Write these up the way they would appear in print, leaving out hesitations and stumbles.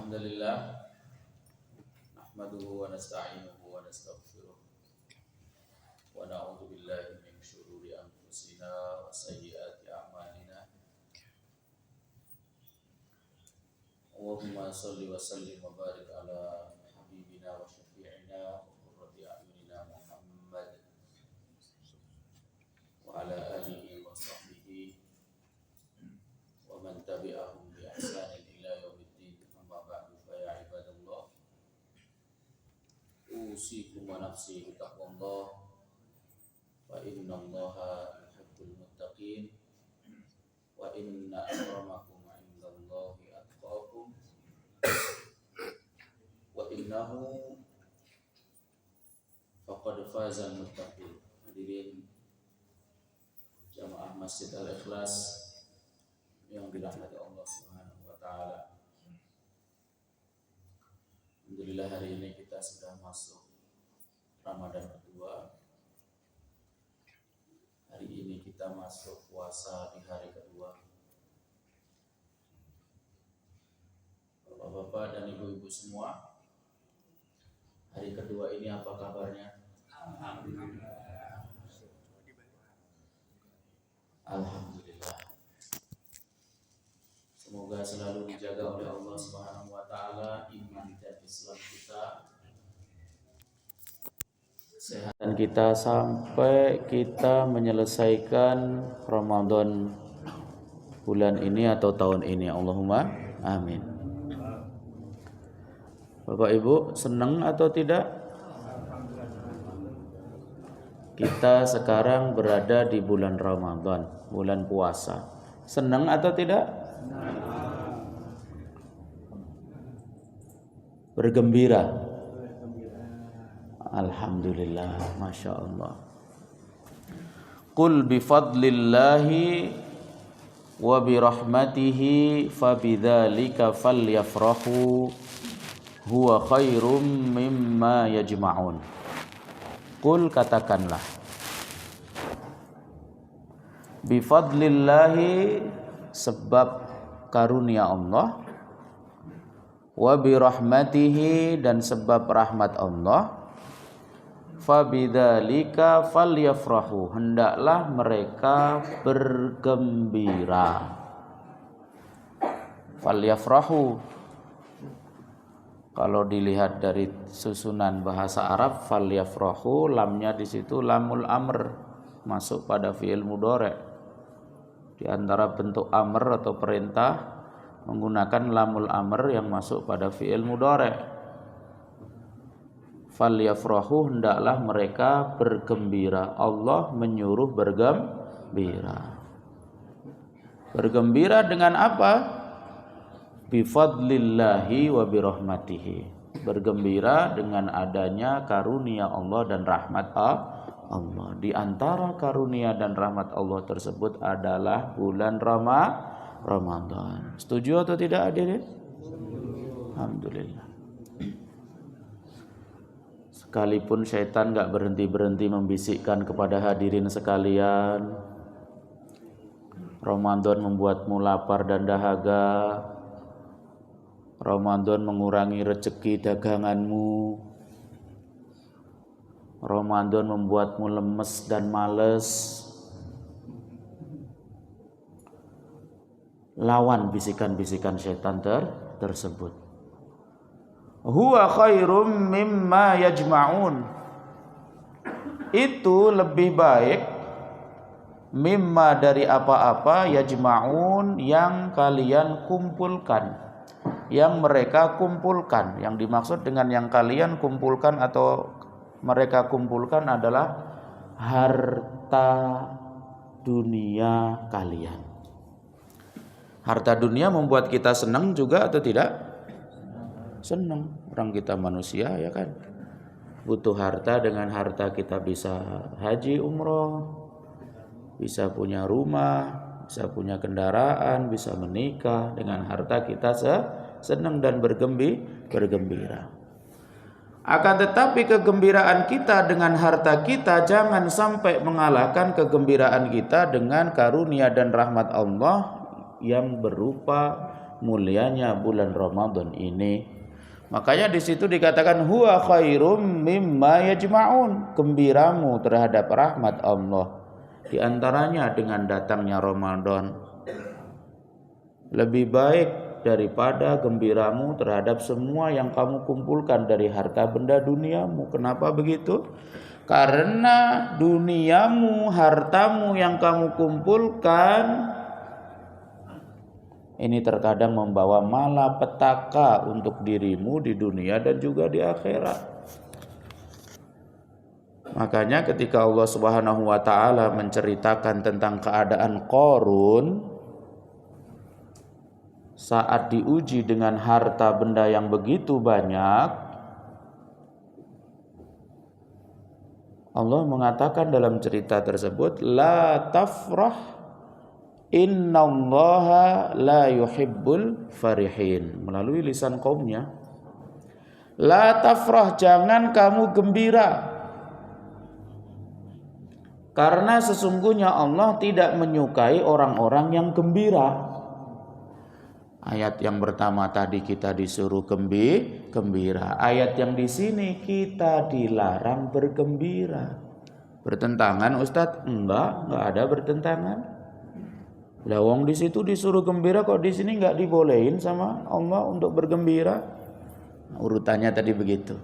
Alhamdulillah nahmaduhu wa nasta'inuhu wa nastaghfiruh wa na'udzu billahi min syururi anfusina wa sayyiati a'malina. Allahumma shalli wa sallim wa barik ala habibina wa syafi'ina wa qurrati a'yunina Muhammad wa ala alihi wa sahbihi wa man tabi'ahum bi ihsanin ila yaumiddin. Amma ba'du, fa ya ibadallah, usikum wa nafsi bitaqwallah, fa innallaha yuhibbul muttaqin, wa inna akramakum 'indallahi atqakum, wa innahu faqad fazal muttaqin. Hadirin jamaah Masjid Al-Ikhlas yang dirahmati Allah Subhanahu wa taala. Alhamdulillah, hari ini kita sudah masuk Ramadan kedua. Hari ini kita masuk puasa di hari kedua. Bapak-bapak dan ibu-ibu semua, hari kedua ini apa kabarnya? Alhamdulillah. Semoga selalu dijaga oleh Allah Subhanahu wa taala iman dan Islam kita, kesehatan kita sampai kita menyelesaikan Ramadan bulan ini atau tahun ini. Allahumma amin. Bapak Ibu, senang atau tidak? Kita sekarang berada di bulan Ramadan, bulan puasa. Senang atau tidak? Bergembira. Alhamdulillah, Masya Allah. Qul bifadlillahi wa birahmatihi fabidzalika falyafrahu huwa khairum mimma yajma'un. Qul, katakanlah, bifadlillahi, sebab karunia Allah, wa birahmatihi, dan sebab rahmat Allah, fabidzalika falyafrahu, hendaklah mereka bergembira. Falyafrahu, kalau dilihat dari susunan bahasa Arab, falyafrahu, lamnya di situ lamul amr, masuk pada fi'il mudhari'. Di antara bentuk amr atau perintah menggunakan lamul amr yang masuk pada fi'il mudhari'. Falyafrahu, hendaklah mereka bergembira. Allah menyuruh bergembira. Bergembira dengan apa? Bifadlillahi wa birahmatihi, bergembira dengan adanya karunia Allah dan rahmat Allah. Di antara karunia dan rahmat Allah tersebut adalah bulan Ramadan. Setuju atau tidak, hadirin? Alhamdulillah. Sekalipun syaitan gak berhenti-berhenti membisikkan kepada hadirin sekalian, Ramadan membuatmu lapar dan dahaga, Ramadan mengurangi rezeki daganganmu, Ramadan membuatmu lemes dan males. Lawan bisikan-bisikan syaitan tersebut. Huwa khairum mimma yajma'un, itu lebih baik, mimma dari apa-apa, yajma'un yang kalian kumpulkan, yang mereka kumpulkan. Yang dimaksud dengan yang kalian kumpulkan atau mereka kumpulkan adalah harta dunia kalian. Harta dunia membuat kita senang juga atau tidak? Senang. Orang kita manusia, ya kan, butuh harta. Dengan harta kita bisa haji umroh, bisa punya rumah, bisa punya kendaraan, bisa menikah. Dengan harta kita senang dan bergembira. Akan tetapi kegembiraan kita dengan harta kita jangan sampai mengalahkan kegembiraan kita dengan karunia dan rahmat Allah yang berupa mulianya bulan Ramadan ini. Makanya di situ dikatakan huwa khairum mimma yajma'un, gembiramu terhadap rahmat Allah di antaranya dengan datangnya Ramadan lebih baik daripada gembiramu terhadap semua yang kamu kumpulkan dari harta benda duniamu. Kenapa begitu? Karena duniamu, hartamu yang kamu kumpulkan ini terkadang membawa malapetaka untuk dirimu di dunia dan juga di akhirat. Makanya ketika Allah Subhanahu wa taala menceritakan tentang keadaan Qarun saat diuji dengan harta benda yang begitu banyak, Allah mengatakan dalam cerita tersebut, la tafrah innallaha la yuhibbul farihin, melalui lisan kaumnya. La tafrah, jangan kamu gembira, karena sesungguhnya Allah tidak menyukai orang-orang yang gembira. Ayat yang pertama tadi kita disuruh gembira. Ayat yang di sini kita dilarang bergembira. Bertentangan Ustadz? Enggak ada bertentangan. Lah wong di situ disuruh gembira, kok di sini enggak dibolehin sama Allah untuk bergembira? Urutannya tadi begitu.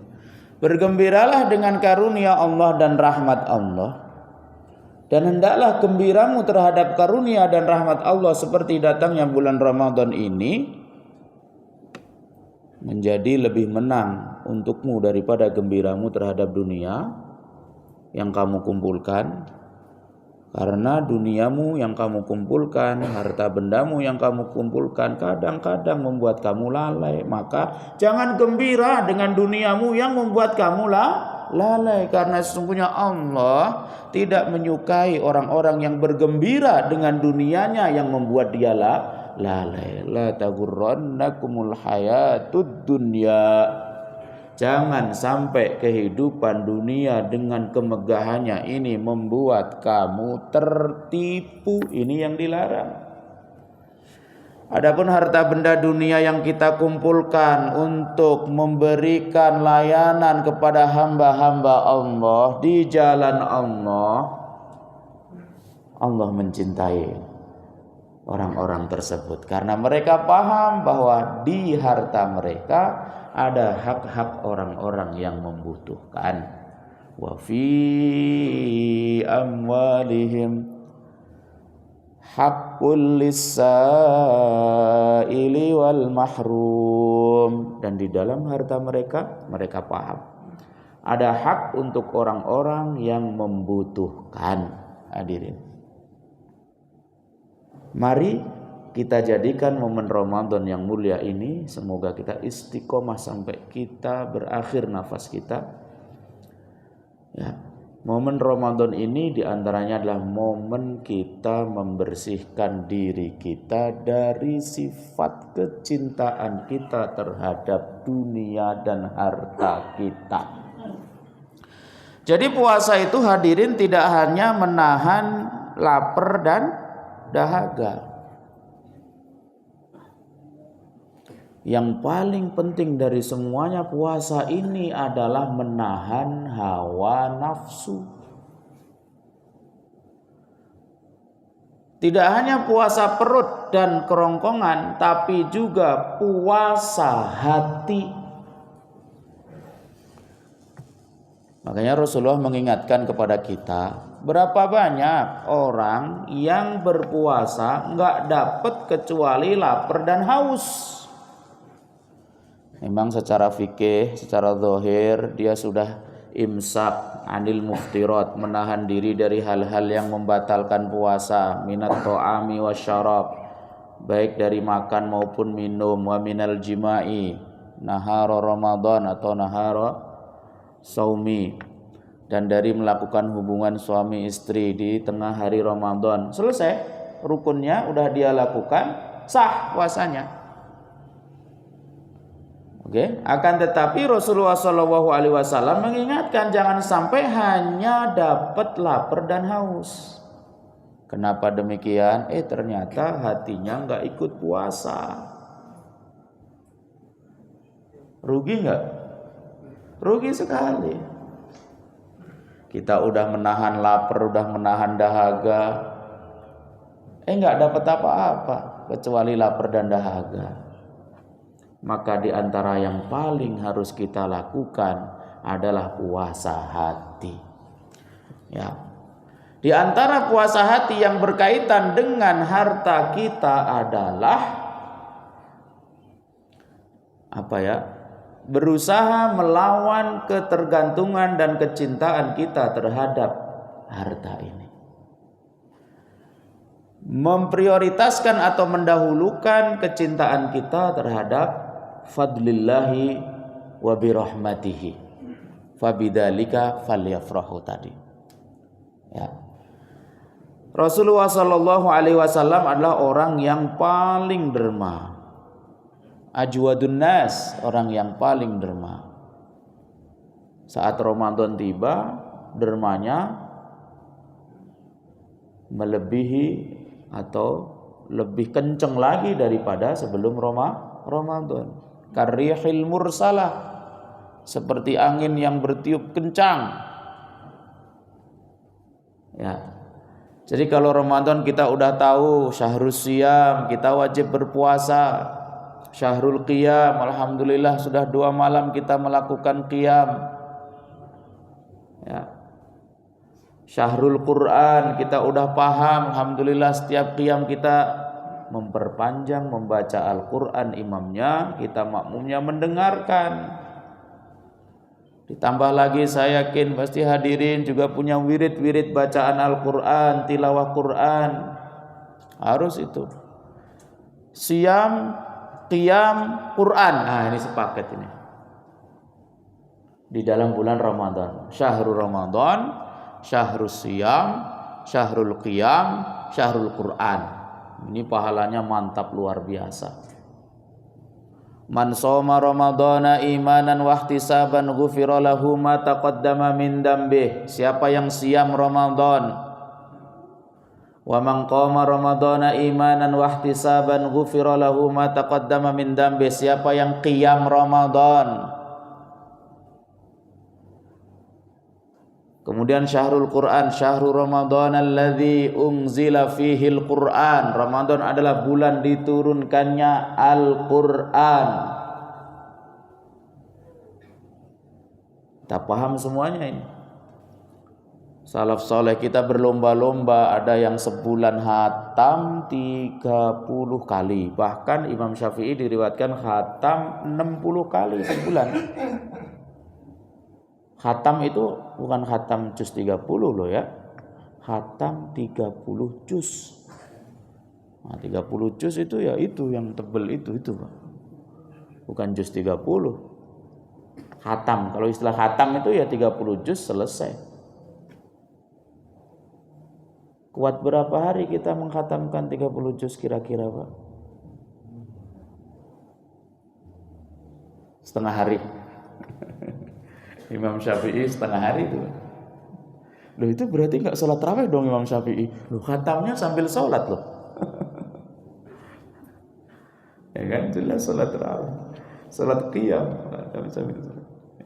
Bergembiralah dengan karunia Allah dan rahmat Allah. Dan hendaklah gembiramu terhadap karunia dan rahmat Allah seperti datangnya bulan Ramadan ini menjadi lebih menang untukmu daripada gembiramu terhadap dunia yang kamu kumpulkan. Karena duniamu yang kamu kumpulkan, harta bendamu yang kamu kumpulkan kadang-kadang membuat kamu lalai. Maka jangan gembira dengan duniamu yang membuat kamu lalai, karena sesungguhnya Allah tidak menyukai orang-orang yang bergembira dengan dunianya yang membuat dia lalai. La taghurrannakumul hayatud dunya. Jangan sampai kehidupan dunia dengan kemegahannya ini membuat kamu tertipu. Ini yang dilarang. Adapun harta benda dunia yang kita kumpulkan untuk memberikan layanan kepada hamba-hamba Allah di jalan Allah, Allah mencintai orang-orang tersebut karena mereka paham bahwa di harta mereka ada hak-hak orang-orang yang membutuhkan. Wa fi amwalihim haqqul lis-sa'ili wal mahrum, dan di dalam harta mereka paham ada hak untuk orang-orang yang membutuhkan. Hadirin, mari kita jadikan momen Ramadan yang mulia ini, semoga kita istiqomah sampai kita berakhir nafas kita. Ya, momen Ramadan ini diantaranya adalah momen kita membersihkan diri kita dari sifat kecintaan kita terhadap dunia dan harta kita. Jadi puasa itu hadirin tidak hanya menahan lapar dan dahaga. Yang paling penting dari semuanya puasa ini adalah menahan hawa nafsu. Tidak hanya puasa perut dan kerongkongan, tapi juga puasa hati. Makanya Rasulullah mengingatkan kepada kita, berapa banyak orang yang berpuasa enggak dapat kecuali lapar dan haus. Memang secara fikih, secara zahir dia sudah imsak anil muftirat, menahan diri dari hal-hal yang membatalkan puasa, minat ta'ami wasyarab, baik dari makan maupun minum, wa minal jima'i, nahara Ramadan atau nahara saumi, dan dari melakukan hubungan suami istri di tengah hari Ramadan. Selesai, rukunnya udah dia lakukan, sah puasanya. Oke, akan tetapi Rasulullah SAW mengingatkan jangan sampai hanya dapat lapar dan haus. Kenapa demikian? Ternyata hatinya nggak ikut puasa. Rugi nggak? Rugi sekali. Kita udah menahan lapar, udah menahan dahaga, nggak dapat apa-apa kecuali lapar dan dahaga. Maka di antara yang paling harus kita lakukan adalah puasa hati. Ya. Di antara puasa hati yang berkaitan dengan harta kita adalah apa ya? Berusaha melawan ketergantungan dan kecintaan kita terhadap harta ini. Memprioritaskan atau mendahulukan kecintaan kita terhadap fadlillahi wa birahmatihi. Fabidzalika falyafrahu tadi. Ya. Rasulullah sallallahu alaihi wasallam adalah orang yang paling derma. Ajwadun nas, orang yang paling derma. Saat Ramadan tiba, dermanya melebihi atau lebih kencang lagi daripada sebelum Ramadan. Karrihil mursalah, seperti angin yang bertiup kencang. Ya. Jadi kalau Ramadan kita udah tahu syahrus siyam, kita wajib berpuasa. Syahrul qiyam, alhamdulillah sudah 2 malam kita melakukan qiyam. Ya. Syahrul Quran kita udah paham, alhamdulillah setiap qiyam kita memperpanjang membaca Al-Quran, imamnya, kita makmumnya mendengarkan. Ditambah lagi saya yakin pasti hadirin juga punya wirid-wirid bacaan Al-Quran, tilawah Quran. Harus itu. Siyam, qiyam, Quran. Nah, ini sepaket ini. Di dalam bulan Ramadan. Syahrul Ramadan, syahrul siyam, syahrul qiyam, syahrul Quran. Ini pahalanya mantap luar biasa. Man shoma ramadhana imanan wa ihtisaban ghufira lahu ma taqaddama min dambih. Siapa yang siam Ramadan, wa man qama ramadhana imanan wa ihtisaban ghufira lahu ma taqaddama min dambih. Siapa yang qiyam Ramadan, kemudian syahrul Quran, syahrul Ramadan alladzi unzila fihil Quran. Ramadan adalah bulan diturunkannya Al-Quran. Kita paham semuanya ini. Salaf saleh kita berlomba-lomba, ada yang sebulan khatam 30 kali. Bahkan Imam Syafi'i diriwayatkan khatam 60 kali sebulan. Khatam itu bukan khatam juz 30 loh ya. Khatam 30 juz. Nah, 30 juz itu ya itu yang tebel itu Pak. Bukan juz 30. Khatam, kalau istilah khatam itu ya 30 juz selesai. Kuat berapa hari kita mengkhatamkan 30 juz kira-kira Pak? Setengah hari. Imam Syafi'i setengah hari itu. Loh itu berarti nggak sholat tarawih dong Imam Syafi'i. Loh khatamnya sambil sholat loh. Ya kan jelas sholat tarawih, sholat qiyam.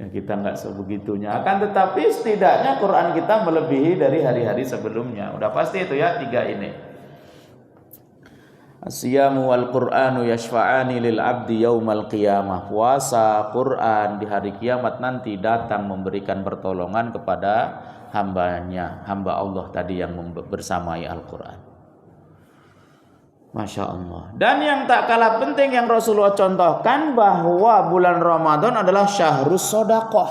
Ya kita nggak sebegitunya. Akan tetapi setidaknya Quran kita melebihi dari hari-hari sebelumnya. Udah pasti itu ya 3 ini. As-siyamu wal Qur'anu yashfa'ani lil abdi yaumal qiyamah. Puasa, Quran di hari kiamat nanti datang memberikan pertolongan kepada hambanya, hamba Allah tadi yang bersamai Al-Quran. Masya Allah. Dan yang tak kalah penting yang Rasulullah contohkan bahwa bulan Ramadan adalah syahrus sodakoh,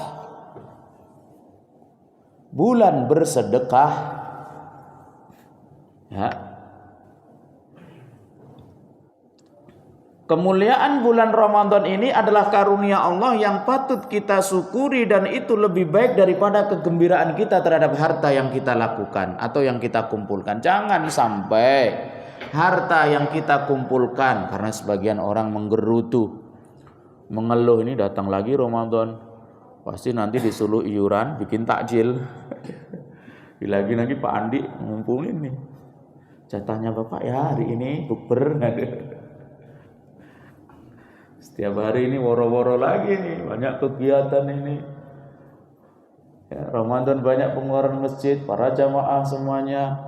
bulan bersedekah. Ya. Kemuliaan bulan Ramadan ini adalah karunia Allah yang patut kita syukuri, dan itu lebih baik daripada kegembiraan kita terhadap harta yang kita lakukan atau yang kita kumpulkan. Jangan sampai harta yang kita kumpulkan, karena sebagian orang menggerutu, mengeluh ini datang lagi Ramadan, pasti nanti disuruh iuran, bikin takjil. Lagi Pak Andi ngumpulin nih, jatahnya Bapak ya hari ini bukber. Setiap hari ini woro-woro lagi nih, banyak kegiatan ini. Ya, Ramadan banyak pengeluaran masjid, para jamaah semuanya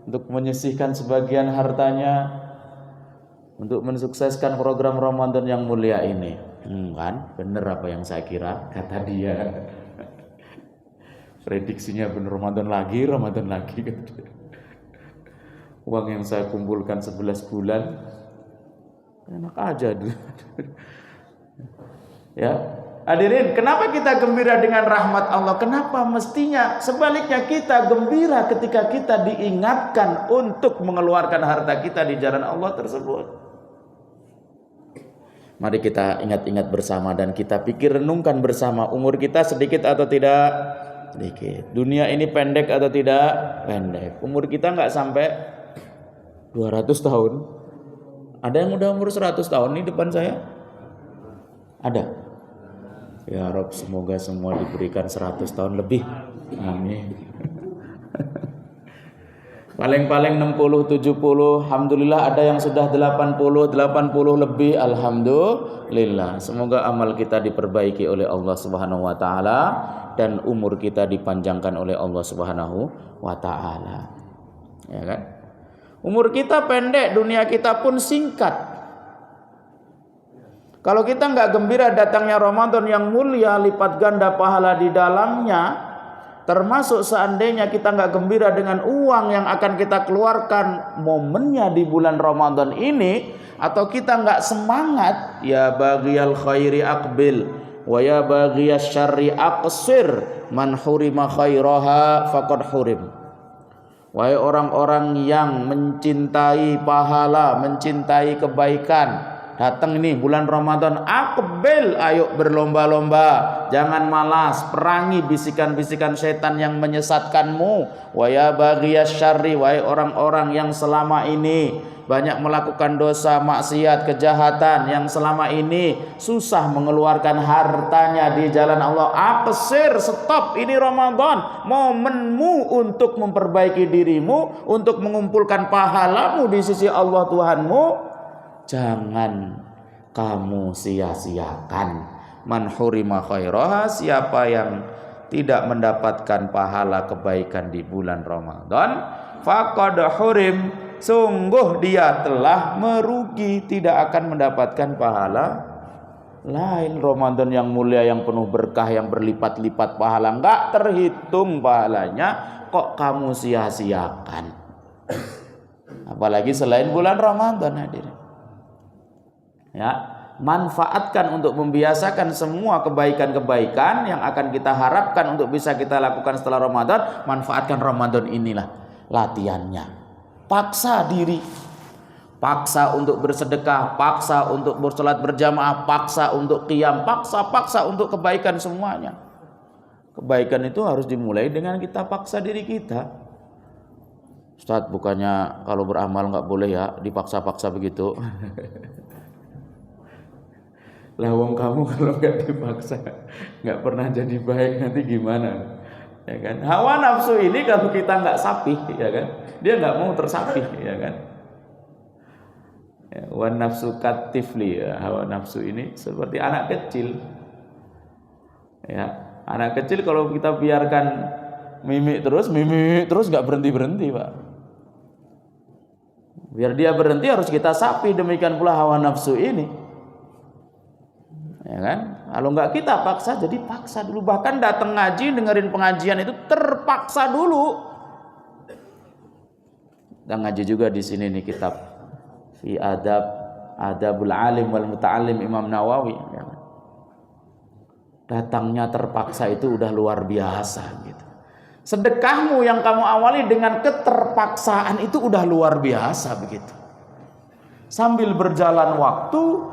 untuk menyisihkan sebagian hartanya untuk mensukseskan program Ramadan yang mulia ini. Kan, bener apa yang saya kira, kata dia. Prediksinya bener, Ramadan lagi kata dia. Uang yang saya kumpulkan 11 bulan enak aja. Ya, hadirin, kenapa kita gembira dengan rahmat Allah? Kenapa mestinya sebaliknya kita gembira ketika kita diingatkan untuk mengeluarkan harta kita di jalan Allah tersebut? Mari kita ingat-ingat bersama dan kita pikir renungkan bersama, umur kita sedikit atau tidak? Sedikit. Dunia ini pendek atau tidak? Pendek. Umur kita nggak sampai 200 tahun. Ada yang udah umur 100 tahun nih depan saya? Ada? Ya Rob, semoga semua diberikan 100 tahun lebih. Amin. Paling-paling 60, 70. Alhamdulillah ada yang sudah 80 lebih. Alhamdulillah. Semoga amal kita diperbaiki oleh Allah Subhanahu wa taala dan umur kita dipanjangkan oleh Allah Subhanahu wa taala. Ya kan? Umur kita pendek, dunia kita pun singkat. Kalau kita nggak gembira datangnya Ramadan yang mulia, lipat ganda pahala di dalamnya, termasuk seandainya kita nggak gembira dengan uang yang akan kita keluarkan momennya di bulan Ramadan ini, atau kita nggak semangat, ya baghiyal khairi aqbil wa ya baghiyasy syarri aqsir, man hurima khairaha faqad hurim. Wahai orang-orang yang mencintai pahala, mencintai kebaikan, datang ini bulan Ramadan, aqbil, ayo berlomba-lomba, jangan malas, perangi bisikan-bisikan setan yang menyesatkanmu. Wa ya baghiyasy syarri, wahai orang-orang yang selama ini banyak melakukan dosa, maksiat, kejahatan, yang selama ini susah mengeluarkan hartanya di jalan Allah, aqsir, stop, ini Ramadan, momenmu untuk memperbaiki dirimu, untuk mengumpulkan pahalamu di sisi Allah Tuhanmu. Jangan kamu sia-siakan. Man hurima khairaha, siapa yang tidak mendapatkan pahala kebaikan di bulan Ramadan, faqad hurim, sungguh dia telah merugi, tidak akan mendapatkan pahala lain. Ramadan yang mulia, yang penuh berkah, yang berlipat-lipat pahala, enggak terhitung pahalanya, kok kamu sia-siakan? Apalagi selain bulan Ramadan, hadirin. Ya, manfaatkan untuk membiasakan semua kebaikan-kebaikan yang akan kita harapkan untuk bisa kita lakukan setelah Ramadan. Manfaatkan Ramadan inilah latihannya. Paksa diri, paksa untuk bersedekah, paksa untuk bersalat berjamaah, paksa untuk qiyam, paksa untuk kebaikan semuanya. Kebaikan itu harus dimulai dengan kita paksa diri kita. Ustaz, bukannya kalau beramal nggak boleh ya dipaksa-paksa begitu? Lah wong kamu kalau nggak dipaksa nggak pernah jadi baik, nanti gimana? Ya kan? Hawa nafsu ini kalau kita nggak sapih, ya kan? Dia nggak mau tersapih, ya kan? Ya, wan nafsu katifli, ya. Hawa nafsu ini seperti anak kecil. Ya, anak kecil kalau kita biarkan mimik terus nggak berhenti Pak. Biar dia berhenti harus kita sapih, demikian pula hawa nafsu ini. Ya kan? Kalau nggak kita paksa, jadi paksa dulu. Bahkan datang ngaji, dengerin pengajian itu terpaksa dulu. Dan ngaji juga di sini nih kitab fi adabul alim wal muta'allim Imam Nawawi. Ya kan? Datangnya terpaksa itu udah luar biasa gitu. Sedekahmu yang kamu awali dengan keterpaksaan itu udah luar biasa begitu. Sambil berjalan waktu,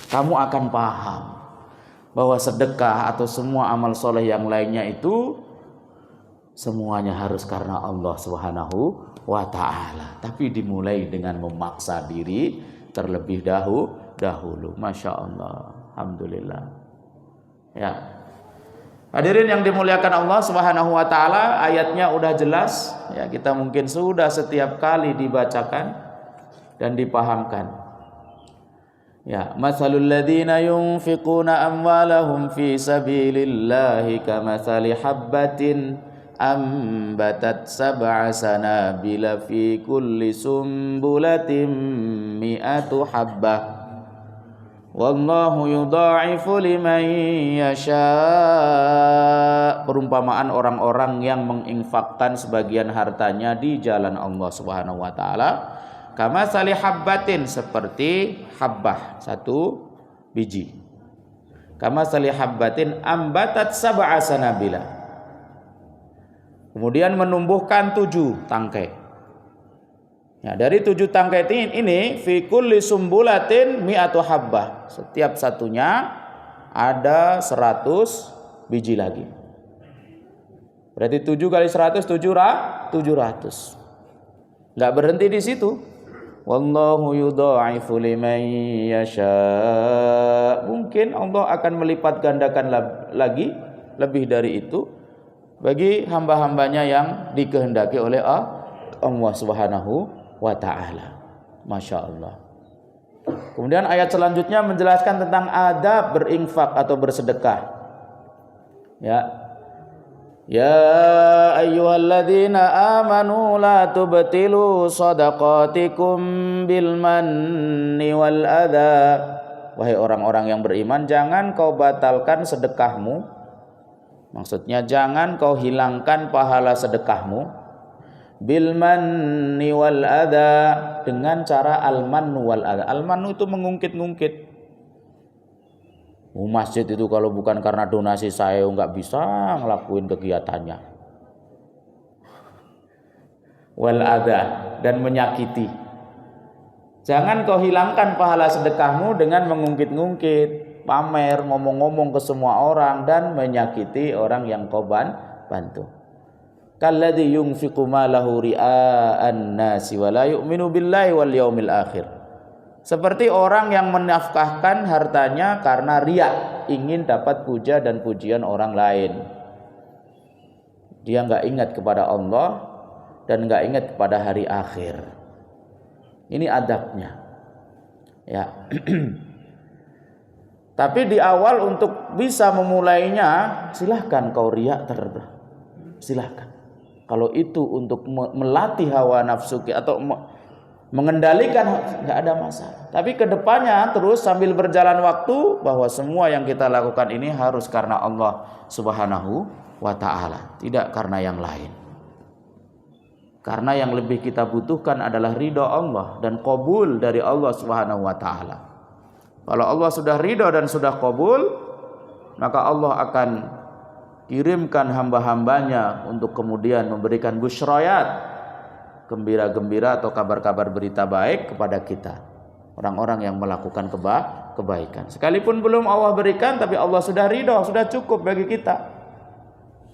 kamu akan paham bahwa sedekah atau semua amal soleh yang lainnya itu semuanya harus karena Allah Subhanahu wa ta'ala. Tapi dimulai dengan memaksa diri terlebih dahulu. Masya Allah. Alhamdulillah. Ya. Hadirin yang dimuliakan Allah Subhanahu wa ta'ala, ayatnya udah jelas. Ya, kita mungkin sudah setiap kali dibacakan dan dipahamkan. Ya, masalul ladzina yunfiquna amwalahum fi sabilillahi kamathali habbatin ambatat sab'a sanabila fi kulli sumbulatin mi'atu habbah wallahu yudha'ifu liman yasha. Perumpamaan orang-orang yang menginfakkan sebagian hartanya di jalan Allah Subhanahu wa taala, kama sali habbatin, seperti habbah, satu biji. Kama sali habbatin ambatat sab'a sanabila, kemudian menumbuhkan 7 tangkai. Ya, dari 7 tangkai ini fi kulli sumbulatin mi'atu habbah, setiap satunya ada 100 biji lagi. Berarti 7 kali 100 700. Enggak berhenti di situ. Wallahu yudha'ifu liman yasha. Mungkin Allah akan melipat gandakan lagi lebih dari itu bagi hamba-hambanya yang dikehendaki oleh Allah Subhanahu wa ta'ala. Masya Allah. Kemudian ayat selanjutnya menjelaskan tentang adab berinfak atau bersedekah. Ya ayyuhalladzina amanu la tubtilu shadaqatikum bil manni wal adha. Wahai orang-orang yang beriman, jangan kau batalkan sedekahmu. Maksudnya jangan kau hilangkan pahala sedekahmu bil manni wal adha, dengan cara al-mannu wal adha. Al-mannu itu mengungkit-ungkit. Masjid itu kalau bukan karena donasi saya nggak bisa ngelakuin kegiatannya. Wal adha, dan menyakiti. Jangan kau hilangkan pahala sedekahmu dengan mengungkit-ungkit, pamer, ngomong-ngomong ke semua orang, dan menyakiti orang yang kau bantu. Kalladzi yunfiqu malahu ria'an nasi wa la yu'minu billahi wal yaumil akhir. Seperti orang yang menafkahkan hartanya karena riya, ingin dapat puja dan pujian orang lain. Dia enggak ingat kepada Allah dan enggak ingat kepada hari akhir. Ini adabnya. Ya. Tapi di awal untuk bisa memulainya, silahkan kau riya silahkan. Kalau itu untuk melatih hawa nafsu atau mengendalikan, nggak ada masalah. Tapi kedepannya terus sambil berjalan waktu, bahwa semua yang kita lakukan ini harus karena Allah Subhanahu wa ta'ala, tidak karena yang lain. Karena yang lebih kita butuhkan adalah ridha Allah dan qabul dari Allah Subhanahu wa ta'ala. Kalau Allah sudah ridha dan sudah qabul, maka Allah akan kirimkan hamba-hambanya untuk kemudian memberikan busyrayat, gembira-gembira atau kabar-kabar berita baik kepada kita, orang-orang yang melakukan kebaikan. Sekalipun belum Allah berikan, tapi Allah sudah ridha, sudah cukup bagi kita.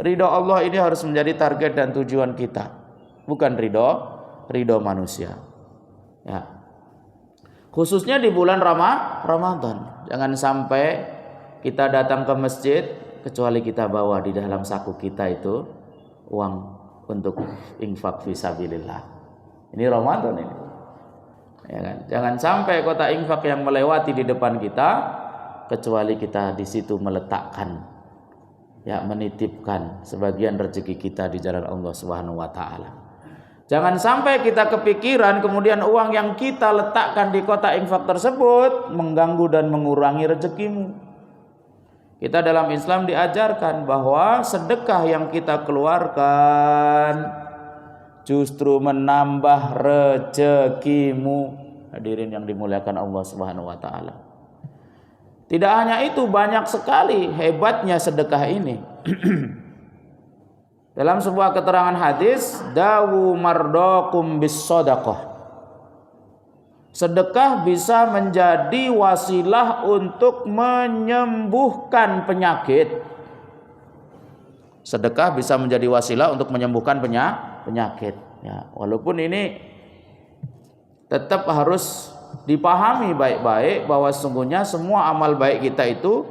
Ridha Allah ini harus menjadi target dan tujuan kita, bukan ridha manusia. Ya. Khususnya di bulan Ramadan, jangan sampai kita datang ke masjid kecuali kita bawa di dalam saku kita itu uang untuk infak fisabilillah. Ini Ramadan ini. Ya kan? Jangan sampai kota infak yang melewati di depan kita kecuali kita di situ meletakkan, ya, menitipkan sebagian rezeki kita di jalan Allah Subhanahu wa taala. Jangan sampai kita kepikiran kemudian uang yang kita letakkan di kota infak tersebut mengganggu dan mengurangi rezekimu. Kita dalam Islam diajarkan bahwa sedekah yang kita keluarkan justru menambah rezekimu. Hadirin yang dimuliakan Allah Subhanahu wa taala. Tidak hanya itu, banyak sekali hebatnya sedekah ini. Dalam sebuah keterangan hadis, dawu mardakum bis shadaqah. Sedekah bisa menjadi wasilah untuk menyembuhkan penyakit. Sedekah bisa menjadi wasilah untuk menyembuhkan penyakit. Ya, walaupun ini tetap harus dipahami baik-baik bahwa sesungguhnya semua amal baik kita itu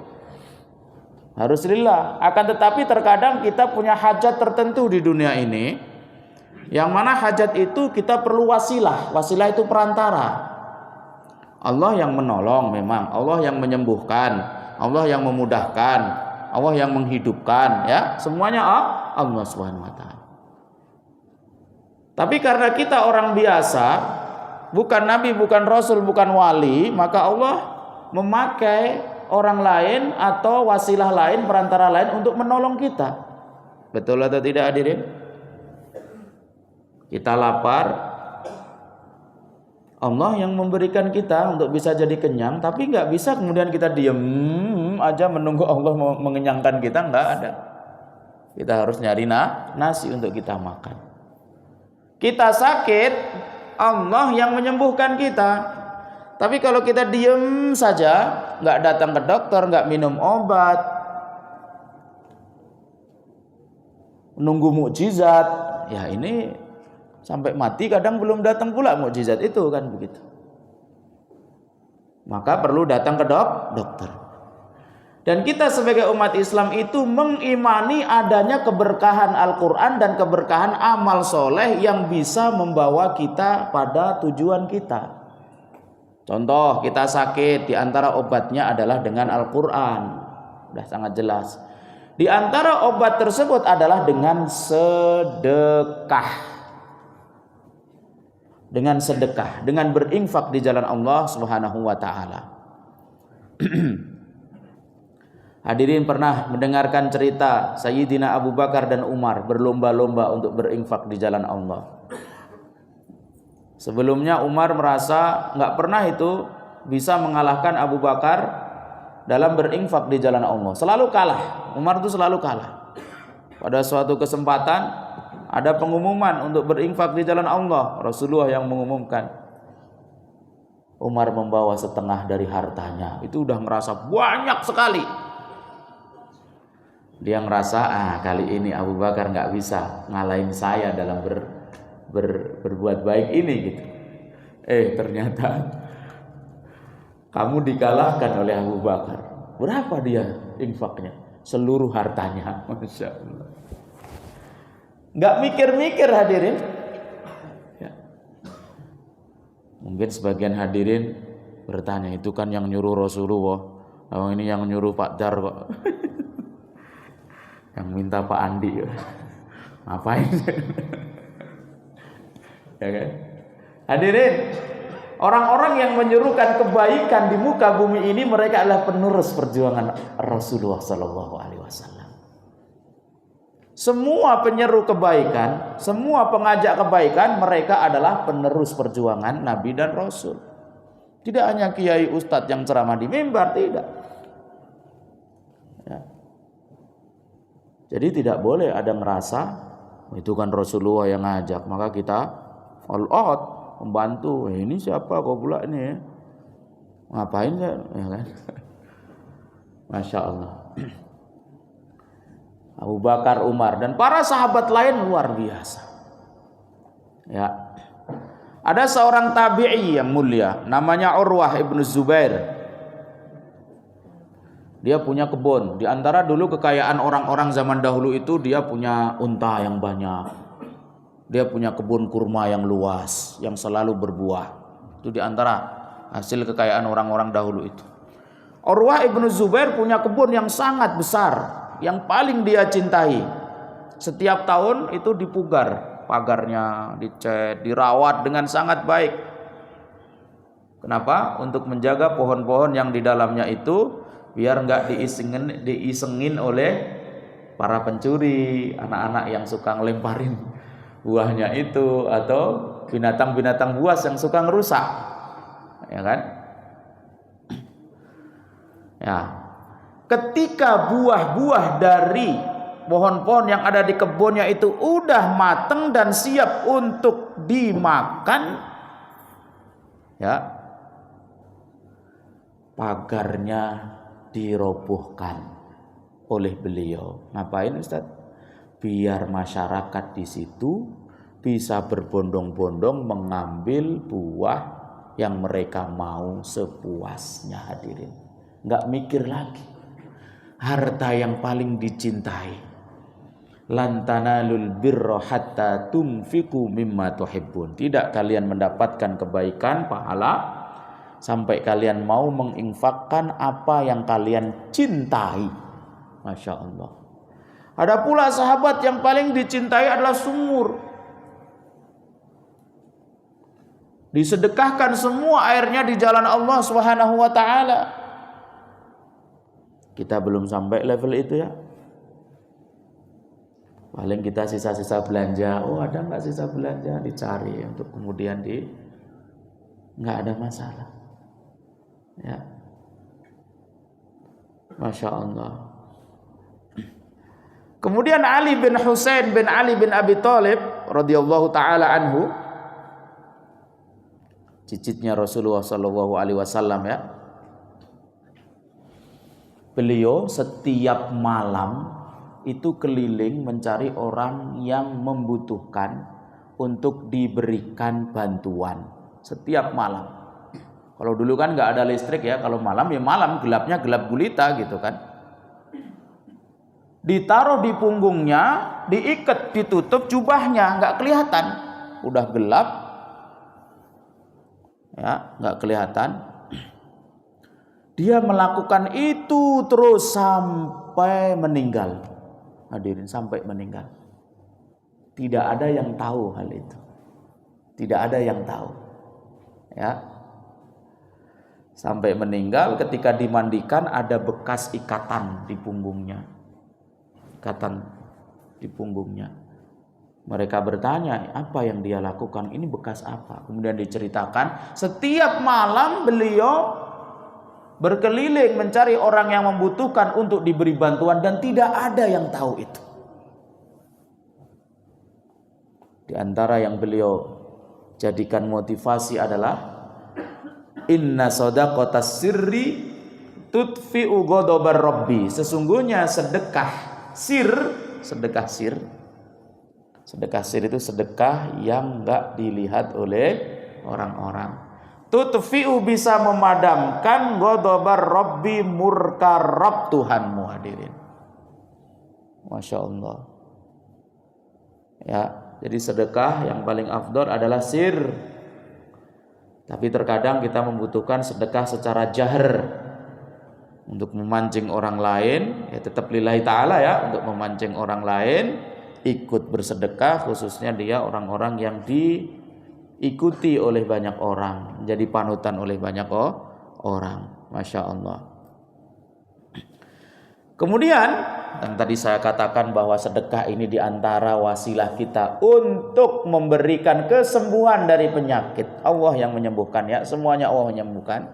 harus lillah. Akan tetapi terkadang kita punya hajat tertentu di dunia ini, yang mana hajat itu kita perlu wasilah. Wasilah itu perantara. Allah yang menolong memang, Allah yang menyembuhkan, Allah yang memudahkan, Allah yang menghidupkan, ya, semuanya Allah Subhanahu wa taala. Tapi karena kita orang biasa, bukan nabi, bukan rasul, bukan wali, maka Allah memakai orang lain atau wasilah lain, perantara lain untuk menolong kita. Betul atau tidak hadirin? Kita lapar, Allah yang memberikan kita untuk bisa jadi kenyang, tapi nggak bisa kemudian kita diem aja menunggu Allah mengenyangkan kita, nggak ada. Kita harus nyari nasi untuk kita makan. Kita sakit, Allah yang menyembuhkan kita. Tapi kalau kita diem saja, nggak datang ke dokter, nggak minum obat, nunggu mukjizat, ya ini sampai mati kadang belum datang pula mukjizat itu, kan begitu. Maka perlu datang ke dokter. Dan kita sebagai umat Islam itu mengimani adanya keberkahan Al-Quran dan keberkahan amal soleh yang bisa membawa kita pada tujuan kita. Contoh, kita sakit, di antara obatnya adalah dengan Al-Quran. Sudah sangat jelas. Di antara obat tersebut adalah dengan sedekah. Dengan sedekah, dengan berinfak di jalan Allah Subhanahu wa taala. Hadirin pernah mendengarkan cerita Sayyidina Abu Bakar dan Umar berlomba-lomba untuk berinfak di jalan Allah. Sebelumnya Umar merasa nggak pernah itu bisa mengalahkan Abu Bakar dalam berinfak di jalan Allah. Selalu kalah, Umar itu selalu kalah. Pada suatu kesempatan ada pengumuman untuk berinfak di jalan Allah. Rasulullah yang mengumumkan. Umar membawa setengah dari hartanya. Itu udah ngerasa banyak sekali. Dia ngerasa, kali ini Abu Bakar nggak bisa ngalahin saya dalam berbuat baik ini gitu. Ternyata kamu dikalahkan oleh Abu Bakar. Berapa dia infaknya? Seluruh hartanya. Masya Allah. Nggak mikir-mikir hadirin. Ya. Mungkin sebagian hadirin bertanya, itu kan yang nyuruh Rasulullah, ini yang nyuruh Pak Dar kok. Yang minta Pak Andi. Ngapain? Ya kan? Hadirin, orang-orang yang menyuruhkan kebaikan di muka bumi ini, mereka adalah penerus perjuangan Rasulullah Sallallahu Alaihi Wasallam. Semua penyeru kebaikan, semua pengajak kebaikan, mereka adalah penerus perjuangan Nabi dan Rasul. Tidak hanya kiai ustadz yang ceramah di mimbar, tidak. Ya. Jadi tidak boleh ada ngerasa itu kan Rasulullah yang ngajak, maka kita all out membantu. Ini siapa kok pula ini? Ngapain ya kan? Masya Allah. Abu Bakar, Umar, dan para sahabat lain luar biasa. Ya. Ada seorang tabi'i yang mulia, namanya Urwah ibn Zubair. Dia punya kebun. Di antara dulu kekayaan orang-orang zaman dahulu itu, dia punya unta yang banyak. Dia punya kebun kurma yang luas, yang selalu berbuah. Itu di antara hasil kekayaan orang-orang dahulu itu. Urwah ibn Zubair punya kebun yang sangat besar, yang paling dia cintai. Setiap tahun itu dipugar pagarnya, dicat, dirawat dengan sangat baik. Kenapa? Untuk menjaga pohon-pohon yang di dalamnya itu biar nggak diisengin oleh para pencuri, anak-anak yang suka ngelemparin buahnya itu, atau binatang-binatang buas yang suka ngerusak, ya kan? Ya. Ketika buah-buah dari pohon-pohon yang ada di kebunnya itu udah mateng dan siap untuk dimakan, ya, pagarnya dirobohkan oleh beliau. Ngapain Ustaz? Biar masyarakat di situ bisa berbondong-bondong mengambil buah yang mereka mau sepuasnya, hadirin. Nggak mikir lagi. Harta yang paling dicintai. Lan tanalul birra hatta tunfiqu mimma tuhibbun. Tidak kalian mendapatkan kebaikan, pahala, sampai kalian mau menginfakkan apa yang kalian cintai. Masya Allah. Ada pula sahabat yang paling dicintai adalah sumur. Disedekahkan semua airnya di jalan Allah Subhanahu wa taala. Kita belum sampai level itu ya. Paling kita sisa-sisa belanja. Oh, ada nggak sisa belanja? Dicari untuk kemudian nggak ada masalah. Ya, Masya Allah. Kemudian Ali bin Husain bin Ali bin Abi Thalib radhiyallahu taala anhu, cicitnya Rasulullah sallallahu alaihi wasallam ya. Beliau setiap malam itu keliling mencari orang yang membutuhkan untuk diberikan bantuan setiap malam. Kalau dulu kan nggak ada listrik ya, kalau malam ya malam, gelapnya gelap gulita gitu kan. Ditaruh di punggungnya, diikat, ditutup jubahnya, nggak kelihatan, udah gelap, ya nggak kelihatan. Dia melakukan itu terus sampai meninggal. Hadirin, sampai meninggal. Tidak ada yang tahu hal itu. Tidak ada yang tahu. Ya. Sampai meninggal, ketika dimandikan ada bekas ikatan di punggungnya. Ikatan di punggungnya. Mereka bertanya, apa yang dia lakukan? Ini bekas apa? Kemudian diceritakan, setiap malam beliau berkeliling mencari orang yang membutuhkan untuk diberi bantuan dan tidak ada yang tahu itu. Di antara yang beliau jadikan motivasi adalah inna shadaqatas sirri tudfi'u ghadabar rabbi. Sesungguhnya sedekah sir itu sedekah yang enggak dilihat oleh orang-orang. Tutfi'u bisa memadamkan ghadabar rabbi, murka Rabb Tuhanmu. Hadirin, Masya Allah. Ya, jadi sedekah yang paling afdal adalah sir. Tapi terkadang kita membutuhkan sedekah secara jahar untuk memancing orang lain, ya tetap lillahi ta'ala ya, untuk memancing orang lain ikut bersedekah, khususnya dia orang-orang yang diikuti oleh banyak orang, menjadi panutan oleh banyak orang. Masya Allah. Kemudian yang tadi saya katakan bahwa sedekah ini diantara wasilah kita untuk memberikan kesembuhan dari penyakit. Allah yang menyembuhkan ya, semuanya Allah menyembuhkan.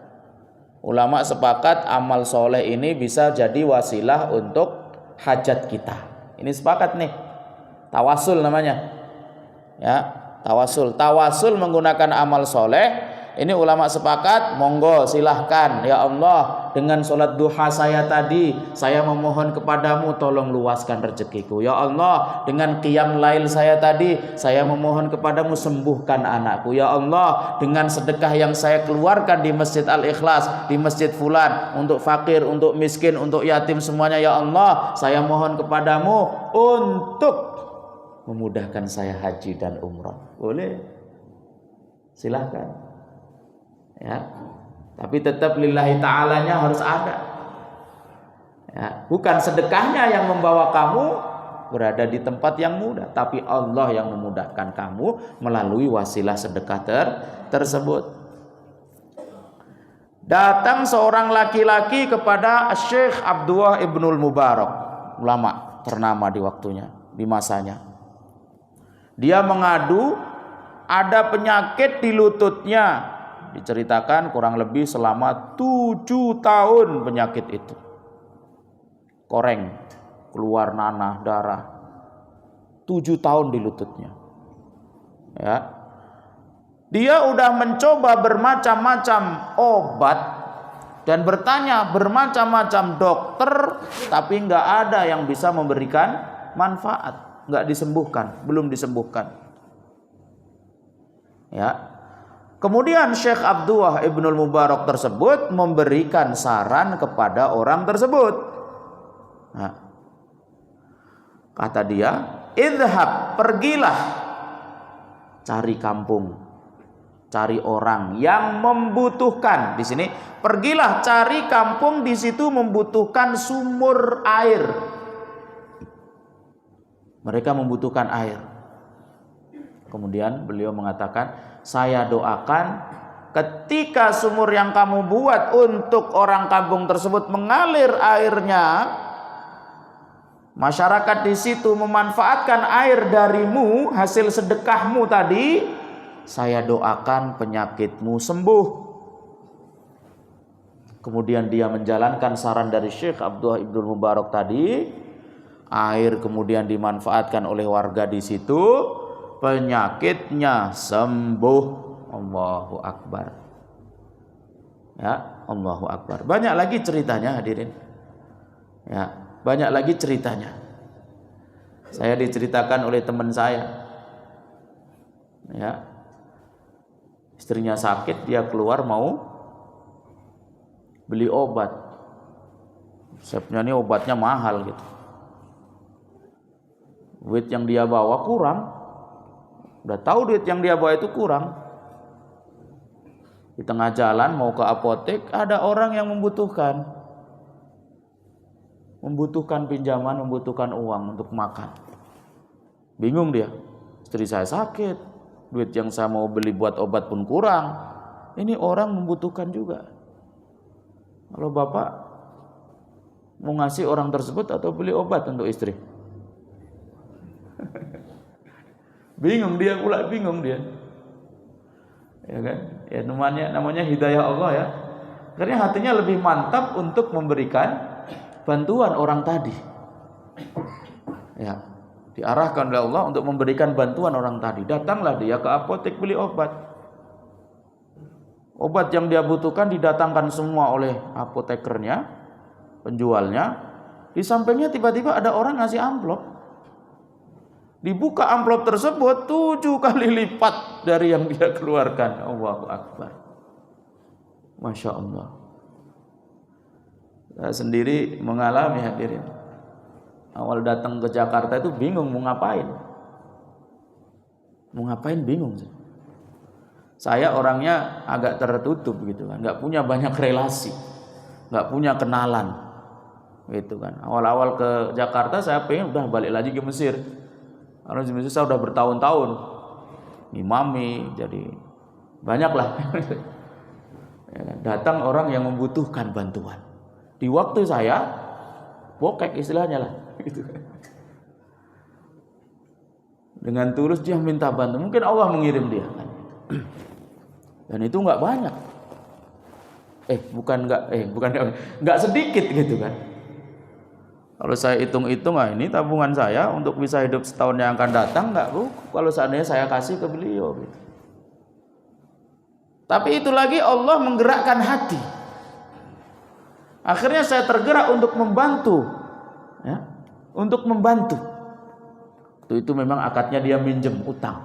Ulama sepakat amal soleh ini bisa jadi wasilah untuk hajat kita. Ini sepakat nih. Tawasul namanya. Ya, tawasul menggunakan amal soleh. Ini ulama sepakat, monggo silahkan. Ya Allah, dengan sholat duha saya tadi, saya memohon kepadamu tolong luaskan rezekiku. Ya Allah, dengan qiyam lail saya tadi, saya memohon kepadamu sembuhkan anakku. Ya Allah, dengan sedekah yang saya keluarkan di Masjid Al-Ikhlas, di Masjid Fulan, untuk fakir, untuk miskin, untuk yatim semuanya, ya Allah, saya mohon kepadamu untuk memudahkan saya haji dan umrah. Boleh? Silahkan. Ya, tapi tetap lillahi ta'alanya harus ada. Ya, bukan sedekahnya yang membawa kamu berada di tempat yang mudah, tapi Allah yang memudahkan kamu melalui wasilah sedekah tersebut. Datang seorang laki-laki kepada Syekh Abdullah Ibnul Mubarak, ulama ternama di waktunya, di masanya. Dia mengadu ada penyakit di lututnya. Diceritakan kurang lebih selama 7 tahun penyakit itu. Koreng, keluar nanah, darah. 7 tahun di lututnya. Ya. Dia udah mencoba bermacam-macam obat dan bertanya bermacam-macam dokter, tapi nggak ada yang bisa memberikan manfaat, nggak disembuhkan, belum disembuhkan. Ya. Kemudian Syekh Abdullah Ibnul Mubarak tersebut memberikan saran kepada orang tersebut. Nah, kata dia, idhab, pergilah cari kampung. Cari orang yang membutuhkan. Di sini pergilah cari kampung di situ membutuhkan sumur air. Mereka membutuhkan air. Kemudian beliau mengatakan, saya doakan ketika sumur yang kamu buat untuk orang kampung tersebut mengalir airnya, masyarakat di situ memanfaatkan air darimu, hasil sedekahmu tadi, saya doakan penyakitmu sembuh. Kemudian dia menjalankan saran dari Syekh Abdullah Ibnul Mubarak tadi, air kemudian dimanfaatkan oleh warga di situ, penyakitnya sembuh. Allahu Akbar. Ya, Allahu Akbar. Banyak lagi ceritanya hadirin. Ya, banyak lagi ceritanya. Saya diceritakan oleh teman saya. Ya. Istrinya sakit, dia keluar mau beli obat. Resepnya ini obatnya mahal gitu. Duit yang dia bawa kurang. Udah tahu duit yang dia bawa itu kurang. Di tengah jalan mau ke apotek, ada orang yang membutuhkan. Membutuhkan pinjaman, membutuhkan uang untuk makan. Bingung dia. Istri saya sakit. Duit yang saya mau beli buat obat pun kurang. Ini orang membutuhkan juga. Kalau bapak mau ngasih orang tersebut atau beli obat untuk istri? Bingung dia pula, bingung dia. Ya kan? Ya namanya hidayah Allah ya. Karena hatinya lebih mantap untuk memberikan bantuan orang tadi. Ya. Diarahkan oleh Allah untuk memberikan bantuan orang tadi. Datanglah dia ke apotek beli obat. Obat yang dia butuhkan didatangkan semua oleh apotekernya, penjualnya. Di sampingnya tiba-tiba ada orang ngasih amplop. Dibuka amplop tersebut 7 kali lipat dari yang dia keluarkan. Allahu Akbar. Masya Allah. Saya sendiri mengalami hadirin. Awal datang ke Jakarta itu bingung mau ngapain. Mau ngapain bingung. Saya orangnya agak tertutup gitu kan, nggak punya banyak relasi, nggak punya kenalan, gitu kan. Awal-awal ke Jakarta saya pengen udah balik lagi ke Mesir. Karena di Mesir saya udah bertahun-tahun ngimami, jadi banyak lah. Datang orang yang membutuhkan bantuan. Di waktu saya bokek istilahnya lah. Gitu. Dengan tulus dia minta bantu, mungkin Allah mengirim dia kan. Dan itu nggak banyak, nggak sedikit gitu kan. Kalau saya hitung-hitung, ini tabungan saya untuk bisa hidup setahun yang akan datang nggak bu. Kalau seandainya saya kasih ke beliau gitu. Tapi itu lagi Allah menggerakkan hati. Akhirnya saya tergerak untuk membantu, ya. Untuk membantu. Itu memang akadnya dia minjem utang.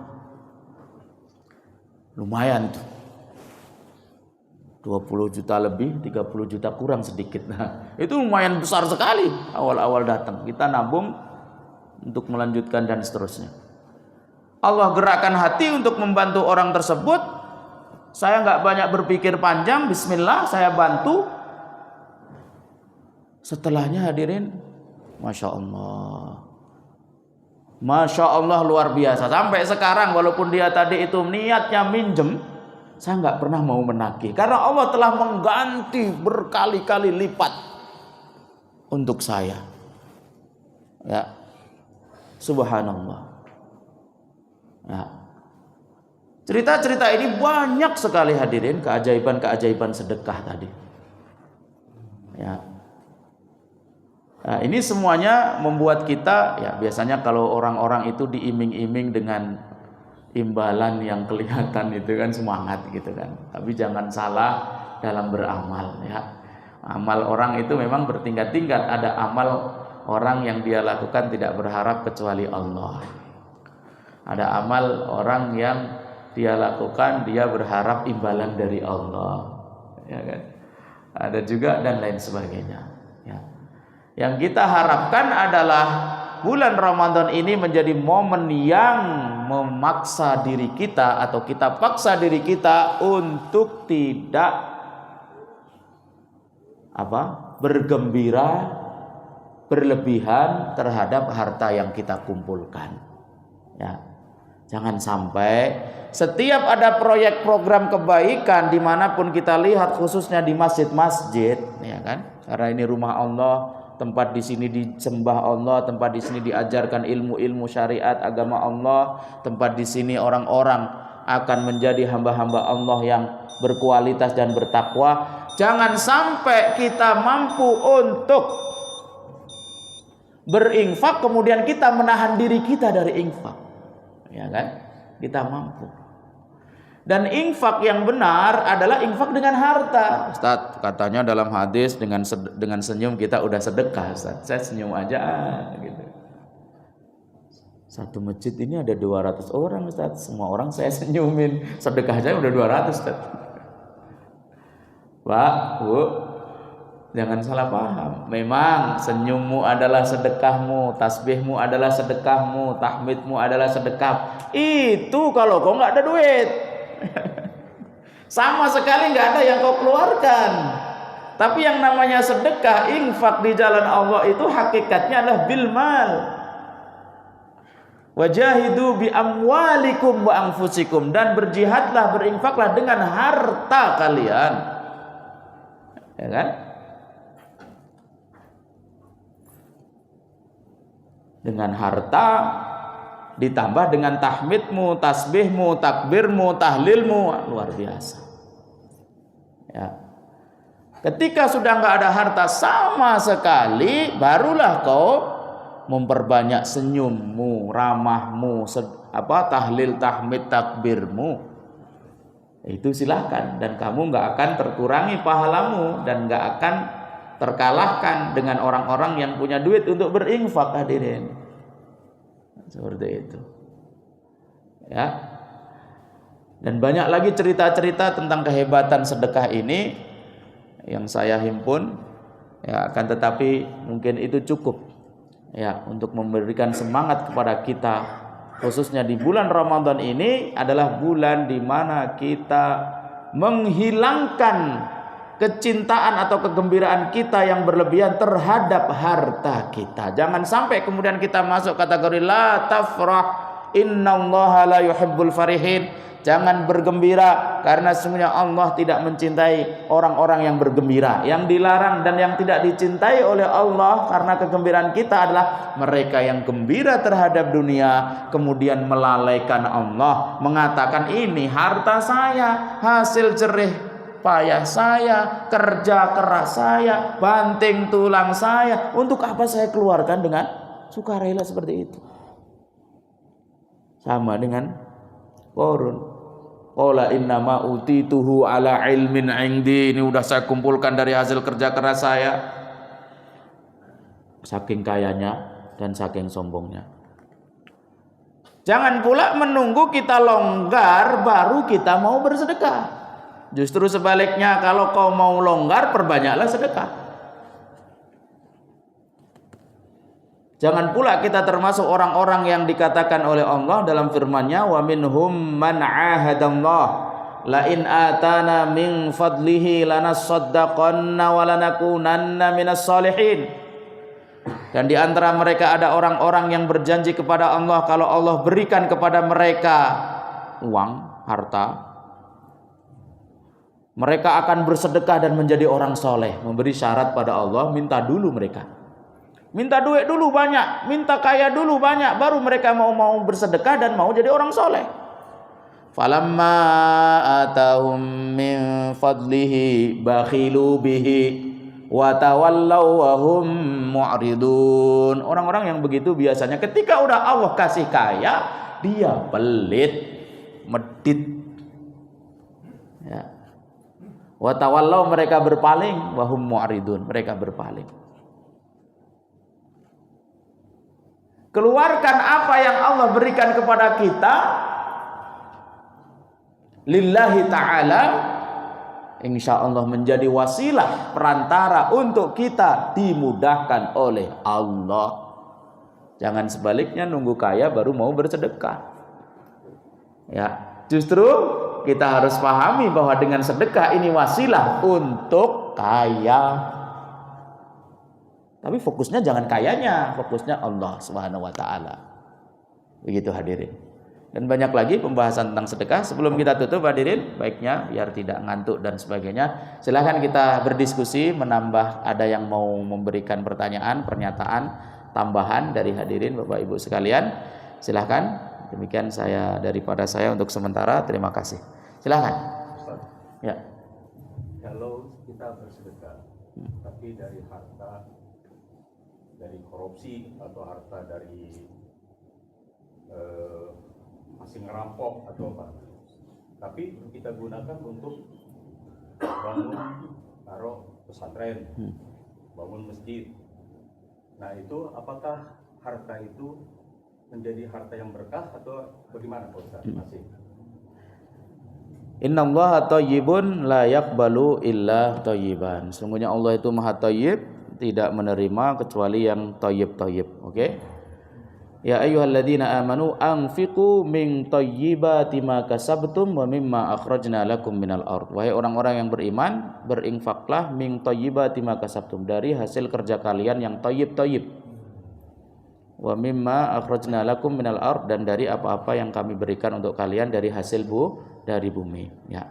Lumayan tuh. 20 juta lebih, 30 juta kurang sedikit. Nah, itu lumayan besar sekali awal-awal datang. Kita nabung untuk melanjutkan dan seterusnya. Allah gerakkan hati untuk membantu orang tersebut. Saya nggak banyak berpikir panjang, bismillah saya bantu. Setelahnya hadirin, Masya Allah. Masya Allah luar biasa. Sampai sekarang walaupun dia tadi itu niatnya minjem, saya nggak pernah mau menagih. Karena Allah telah mengganti berkali-kali lipat untuk saya. Ya, subhanallah. Ya. Cerita-cerita ini banyak sekali hadirin, keajaiban-keajaiban sedekah tadi. Ya. Nah, ini semuanya membuat kita, ya biasanya kalau orang-orang itu diiming-iming dengan imbalan yang kelihatan itu kan semangat gitu kan. Tapi jangan salah dalam beramal ya. Amal orang itu memang bertingkat-tingkat. Ada amal orang yang dia lakukan tidak berharap kecuali Allah. Ada amal orang yang dia lakukan dia berharap imbalan dari Allah. Ya kan? Ada juga dan lain sebagainya. Ya. Yang kita harapkan adalah bulan Ramadan ini menjadi momen yang memaksa diri kita atau kita paksa diri kita untuk tidak bergembira berlebihan terhadap harta yang kita kumpulkan. Ya. Jangan sampai setiap ada proyek program kebaikan dimanapun kita lihat, khususnya di masjid-masjid, ya kan? Karena ini rumah Allah, tempat di sini disembah Allah, tempat di sini diajarkan ilmu-ilmu syariat agama Allah, tempat di sini orang-orang akan menjadi hamba-hamba Allah yang berkualitas dan bertakwa. Jangan sampai kita mampu untuk berinfak kemudian kita menahan diri kita dari infak, ya kan? Kita mampu. Dan infak yang benar adalah infak dengan harta. Ustaz, katanya dalam hadis dengan senyum kita udah sedekah, Ustaz. Saya senyum aja gitu. Satu masjid ini ada 200 orang, Ustaz. Semua orang saya senyumin. Sedekah aja udah 200, Ustaz. Pak, Bu, jangan salah paham. Memang senyummu adalah sedekahmu, tasbihmu adalah sedekahmu, tahmidmu adalah sedekah. Itu kalau kau nggak ada duit. Sama sekali nggak ada yang kau keluarkan. Tapi yang namanya sedekah, infak di jalan Allah itu hakikatnya adalah bil mal. Wajahidu bi amwalikum wa anfusikum, dan berjihadlah, berinfaklah dengan harta kalian. Ya kan? Dengan harta ditambah dengan tahmidmu, tasbihmu, takbirmu, tahlilmu, luar biasa. Ya. Ketika sudah nggak ada harta sama sekali, barulah kau memperbanyak senyummu, ramahmu, tahlil, tahmid, takbirmu. Itu silakan, dan kamu nggak akan terkurangi pahalamu dan nggak akan terkalahkan dengan orang-orang yang punya duit untuk berinfak, hadirin. Seperti itu. Ya. Dan banyak lagi cerita-cerita tentang kehebatan sedekah ini yang saya himpun, ya, akan tetapi mungkin itu cukup ya untuk memberikan semangat kepada kita, khususnya di bulan Ramadan ini adalah bulan di mana kita menghilangkan kecintaan atau kegembiraan kita yang berlebihan terhadap harta kita. Jangan sampai kemudian kita masuk kategori la tafrah innallaha la yuhibbul farihin. Jangan bergembira karena sesungguhnya Allah tidak mencintai orang-orang yang bergembira. Yang dilarang dan yang tidak dicintai oleh Allah karena kegembiraan kita adalah mereka yang gembira terhadap dunia kemudian melalaikan Allah, mengatakan ini harta saya, hasil jerih payah saya, kerja keras saya, banting tulang saya, untuk apa saya keluarkan dengan sukarela seperti itu? Sama dengan Qarun. Qala innama utituhu ala ilmin indi, ini udah saya kumpulkan dari hasil kerja keras saya. Saking kayanya dan saking sombongnya. Jangan pula menunggu kita longgar baru kita mau bersedekah. Justru sebaliknya, kalau kau mau longgar, perbanyaklah sedekah. Jangan pula kita termasuk orang-orang yang dikatakan oleh Allah dalam firman-Nya, wa minhum man ahadallah la in atana min fadlihi lanasaddaqanna wa lanakunanna minas solihin. Dan di antara mereka ada orang-orang yang berjanji kepada Allah, kalau Allah berikan kepada mereka uang, harta, mereka akan bersedekah dan menjadi orang soleh. Memberi syarat pada Allah, minta dulu mereka. Minta duit dulu banyak, minta kaya dulu banyak, baru mereka mau bersedekah dan mau jadi orang soleh. Falamma atahum min fadlihi bakhilu bihi wa tawallaw wa hum mu'ridun. Orang-orang yang begitu biasanya ketika udah Allah kasih kaya, dia pelit, medit. Ya. Wa tawallaw, mereka berpaling, wa hum mu'ridun, mereka berpaling. Keluarkan apa yang Allah berikan kepada kita lillahi ta'ala, insya Allah menjadi wasilah perantara untuk kita dimudahkan oleh Allah. Jangan sebaliknya nunggu kaya baru mau bersedekah. Ya, justru kita harus pahami bahwa dengan sedekah ini wasilah untuk kaya. Tapi fokusnya jangan kayanya, fokusnya Allah Subhanahu wa taala. Begitu hadirin. Dan banyak lagi pembahasan tentang sedekah. Sebelum kita tutup hadirin, baiknya biar tidak ngantuk dan sebagainya, silahkan kita berdiskusi, menambah, ada yang mau memberikan pertanyaan, pernyataan tambahan dari hadirin Bapak Ibu sekalian. Silahkan. Demikian daripada saya untuk sementara. Terima kasih. Silahkan. Ya. Kalau kita bersedekah, tapi dari harta dari korupsi atau harta dari masih ngerampok atau apa, tapi kita gunakan untuk bangun taruh pesantren, bangun masjid. Nah itu apakah harta itu menjadi harta yang berkah atau bagaimana Pak Ustaz? Masih. Innallaha thayyibun la yaqbalu illa thayyiban. Sesungguhnya Allah itu Maha Thayyib, tidak menerima kecuali yang thayyib-thayyib. Oke? Ya ayyuhalladzina amanu anfiqu min thayyibati ma kasabtum wa mimma akhrajna lakum minal ard. Wahai orang-orang yang beriman, berinfaklah min thayyibati ma kasabtum, dari hasil kerja kalian yang thayyib-thayyib. Wa mimma akhrajna lakum minal ard, dan dari apa-apa yang kami berikan untuk kalian dari hasil dari bumi. Ya.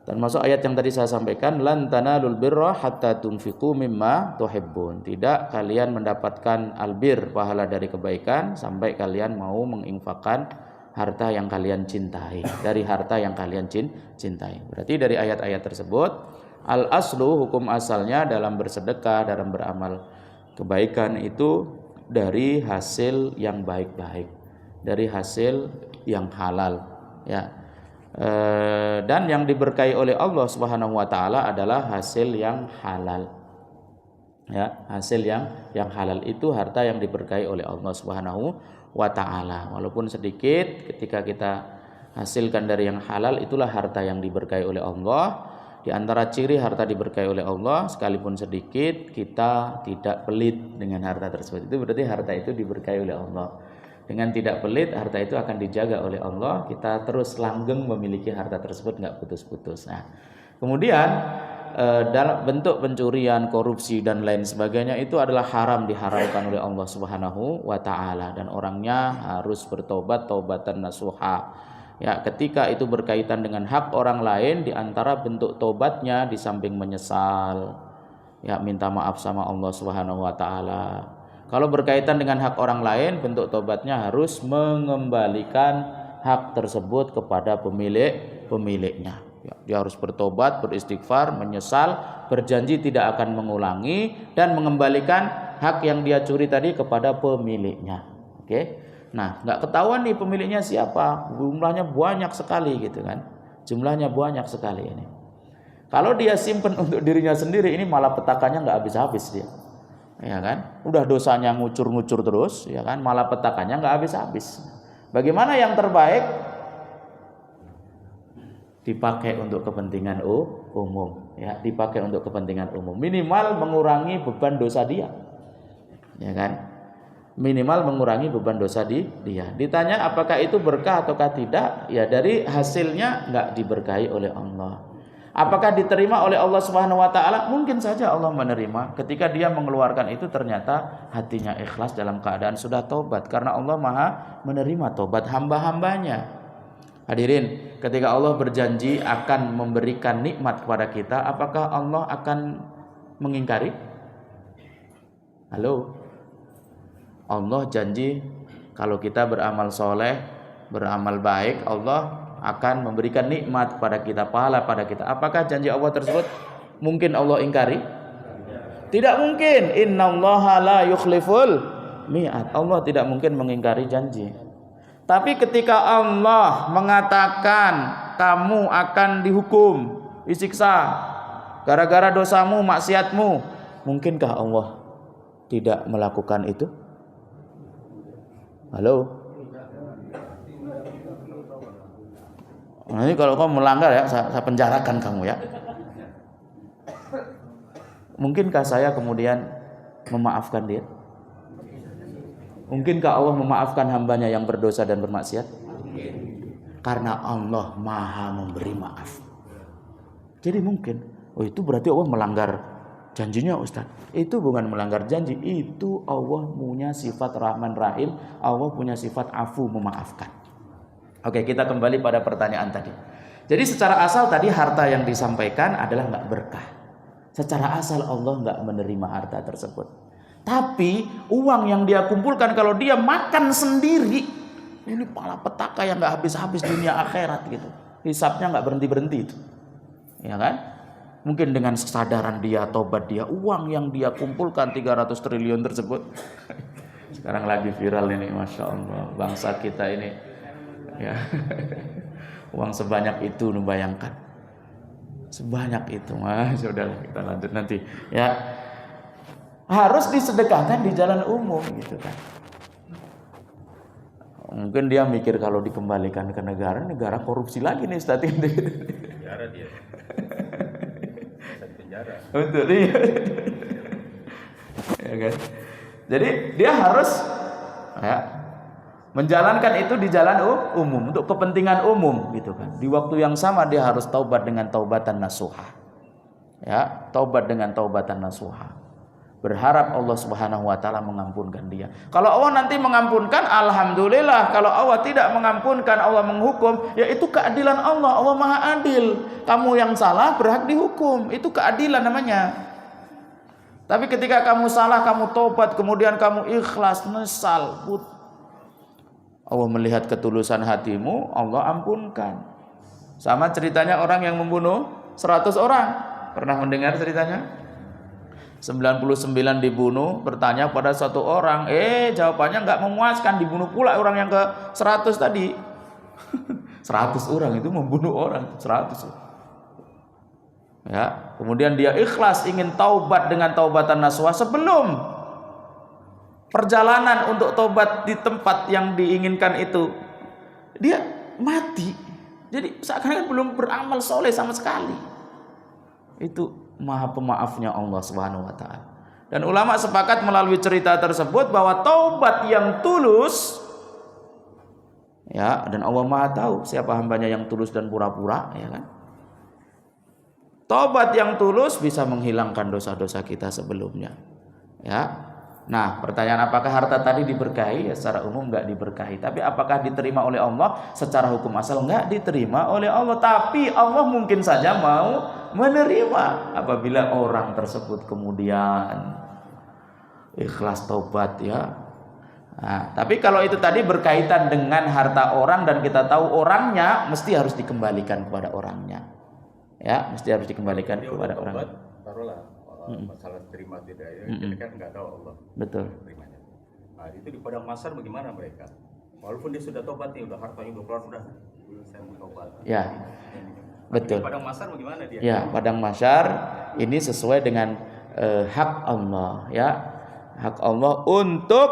Dan masuk ayat yang tadi saya sampaikan, lan tanalul birra hatta tunfiqu mimma tuhibbun. Tidak kalian mendapatkan albir, pahala dari kebaikan, sampai kalian mau menginfakkan harta yang kalian cintai, dari harta yang kalian cintai. Berarti dari ayat-ayat tersebut, al aslu, hukum asalnya dalam bersedekah, dalam beramal kebaikan itu dari hasil yang baik-baik, dari hasil yang halal, ya. Dan yang diberkahi oleh Allah Subhanahu wa taala adalah hasil yang halal. Ya, hasil yang halal itu harta yang diberkahi oleh Allah Subhanahu wa taala. Walaupun sedikit, ketika kita hasilkan dari yang halal, itulah harta yang diberkahi oleh Allah. Di antara ciri harta diberkahi oleh Allah, sekalipun sedikit, kita tidak pelit dengan harta tersebut. Itu berarti harta itu diberkahi oleh Allah. Dengan tidak pelit, harta itu akan dijaga oleh Allah. Kita terus langgeng memiliki harta tersebut, nggak putus-putus. Nah, kemudian dalam bentuk pencurian, korupsi dan lain sebagainya itu adalah haram, diharamkan oleh Allah Subhanahu wa taala, dan orangnya harus bertobat taubatan nasuha. Ya, ketika itu berkaitan dengan hak orang lain, di antara bentuk tobatnya di samping menyesal, ya minta maaf sama Allah Subhanahu wa taala. Kalau berkaitan dengan hak orang lain, bentuk tobatnya harus mengembalikan hak tersebut kepada pemiliknya. Ya, dia harus bertobat, beristighfar, menyesal, berjanji tidak akan mengulangi, dan mengembalikan hak yang dia curi tadi kepada pemiliknya. Oke? Nah, nggak ketahuan nih pemiliknya siapa, jumlahnya banyak sekali gitu kan, jumlahnya banyak sekali ini. Kalau dia simpen untuk dirinya sendiri, ini malah petakannya nggak habis-habis dia. Ya kan, udah dosanya ngucur-ngucur terus, ya kan, malah petakannya nggak habis-habis. Bagaimana yang terbaik? Dipakai untuk kepentingan umum, ya, dipakai untuk kepentingan umum. Minimal mengurangi beban dosa dia, ya kan, minimal mengurangi beban dosa dia. Ditanya apakah itu berkah ataukah tidak? Ya dari hasilnya nggak diberkahi oleh Allah. Apakah diterima oleh Allah Subhanahu wa taala? Mungkin saja Allah menerima ketika dia mengeluarkan itu ternyata hatinya ikhlas dalam keadaan sudah tobat, karena Allah Maha menerima tobat hamba-hambanya. Hadirin, ketika Allah berjanji akan memberikan nikmat kepada kita, apakah Allah akan mengingkari? Halo? Allah janji kalau kita beramal soleh, beramal baik, Allah akan memberikan nikmat pada kita, pahala pada kita. Apakah janji Allah tersebut mungkin Allah ingkari? Tidak mungkin. Innallaha la yukhliful mi'ad. Allah tidak mungkin mengingkari janji. Tapi ketika Allah mengatakan kamu akan dihukum, disiksa gara-gara dosamu, maksiatmu, mungkinkah Allah tidak melakukan itu? Halo? Nanti kalau kamu melanggar ya, saya penjarakan kamu ya. Mungkinkah saya kemudian memaafkan dia? Mungkinkah Allah memaafkan hambanya yang berdosa dan bermaksiat? Karena Allah maha memberi maaf. Jadi mungkin, oh itu berarti Allah melanggar janjinya Ustaz. Itu bukan melanggar janji, itu Allah punya sifat Rahman Rahim, Allah punya sifat afu, memaafkan. Oke, kita kembali pada pertanyaan tadi. Jadi secara asal tadi harta yang disampaikan adalah nggak berkah. Secara asal Allah nggak menerima harta tersebut. Tapi uang yang dia kumpulkan kalau dia makan sendiri, ini pala petaka yang nggak habis-habis dunia akhirat gitu. Hisapnya nggak berhenti-berhenti itu. Ya kan? Mungkin dengan kesadaran dia, tobat dia, uang yang dia kumpulkan 300 triliun tersebut. Sekarang lagi viral ini, Masya Allah. Bangsa kita ini, ya, uang sebanyak itu, bayangkan. Sebanyak itu, sudah kita lanjut nanti. Ya, harus disedekahkan di jalan umum, gitu kan. Mungkin dia mikir kalau dikembalikan ke negara, negara korupsi lagi nih, Ustaz. Penjara dia. Penjara. Betul, iya. Ya kan? Jadi dia harus ya, menjalankan itu di jalan umum untuk kepentingan umum gitu kan. Di waktu yang sama dia harus taubat dengan taubatan nasuha. Ya, taubat dengan taubatan nasuha. Berharap Allah Subhanahu wa taala mengampunkan dia. Kalau Allah nanti mengampunkan, alhamdulillah. Kalau Allah tidak mengampunkan, Allah menghukum, ya itu keadilan Allah. Allah Maha Adil. Kamu yang salah berhak dihukum. Itu keadilan namanya. Tapi ketika kamu salah, kamu tobat, kemudian kamu ikhlas, nyesal, Allah melihat ketulusan hatimu, Allah ampunkan. Sama ceritanya orang yang membunuh 100 orang. Pernah mendengar ceritanya? 99 dibunuh, bertanya pada satu orang, jawabannya nggak memuaskan, dibunuh pula orang yang ke 100 tadi. 100 orang itu membunuh orang 100. Ya, kemudian dia ikhlas ingin taubat dengan taubatan nasuha. Sebelum perjalanan untuk taubat di tempat yang diinginkan itu, dia mati. Jadi seakan-akan belum beramal soleh sama sekali. Itu Maha pemaafnya Allah Subhanahu wa taala. Dan ulama sepakat melalui cerita tersebut bahwa taubat yang tulus, ya, dan Allah Maha tahu siapa hambanya yang tulus dan pura-pura, ya kan? Taubat yang tulus bisa menghilangkan dosa-dosa kita sebelumnya. Ya. Nah, pertanyaan apakah harta tadi diberkahi? Ya, secara umum enggak diberkahi. Tapi apakah diterima oleh Allah? Secara hukum asal enggak diterima oleh Allah. Tapi Allah mungkin saja mau menerima apabila orang tersebut kemudian ikhlas taubat, ya. Nah, tapi kalau itu tadi berkaitan dengan harta orang dan kita tahu orangnya, mesti harus dikembalikan kepada orangnya. Ya, mesti harus dikembalikan kepada orangnya. Taruhlah masalah terima tidak ya, kita kan nggak tahu Allah. Betul. Terimanya. Nah, itu di padang mahsyar bagaimana mereka? Walaupun dia sudah tobat nih, udah hartanya udah keluar, udah saya mau tobat. Ya. Betul. Di padang mahsyar bagaimana dia? Ya, padang mahsyar ini sesuai dengan hak Allah, ya. Hak Allah untuk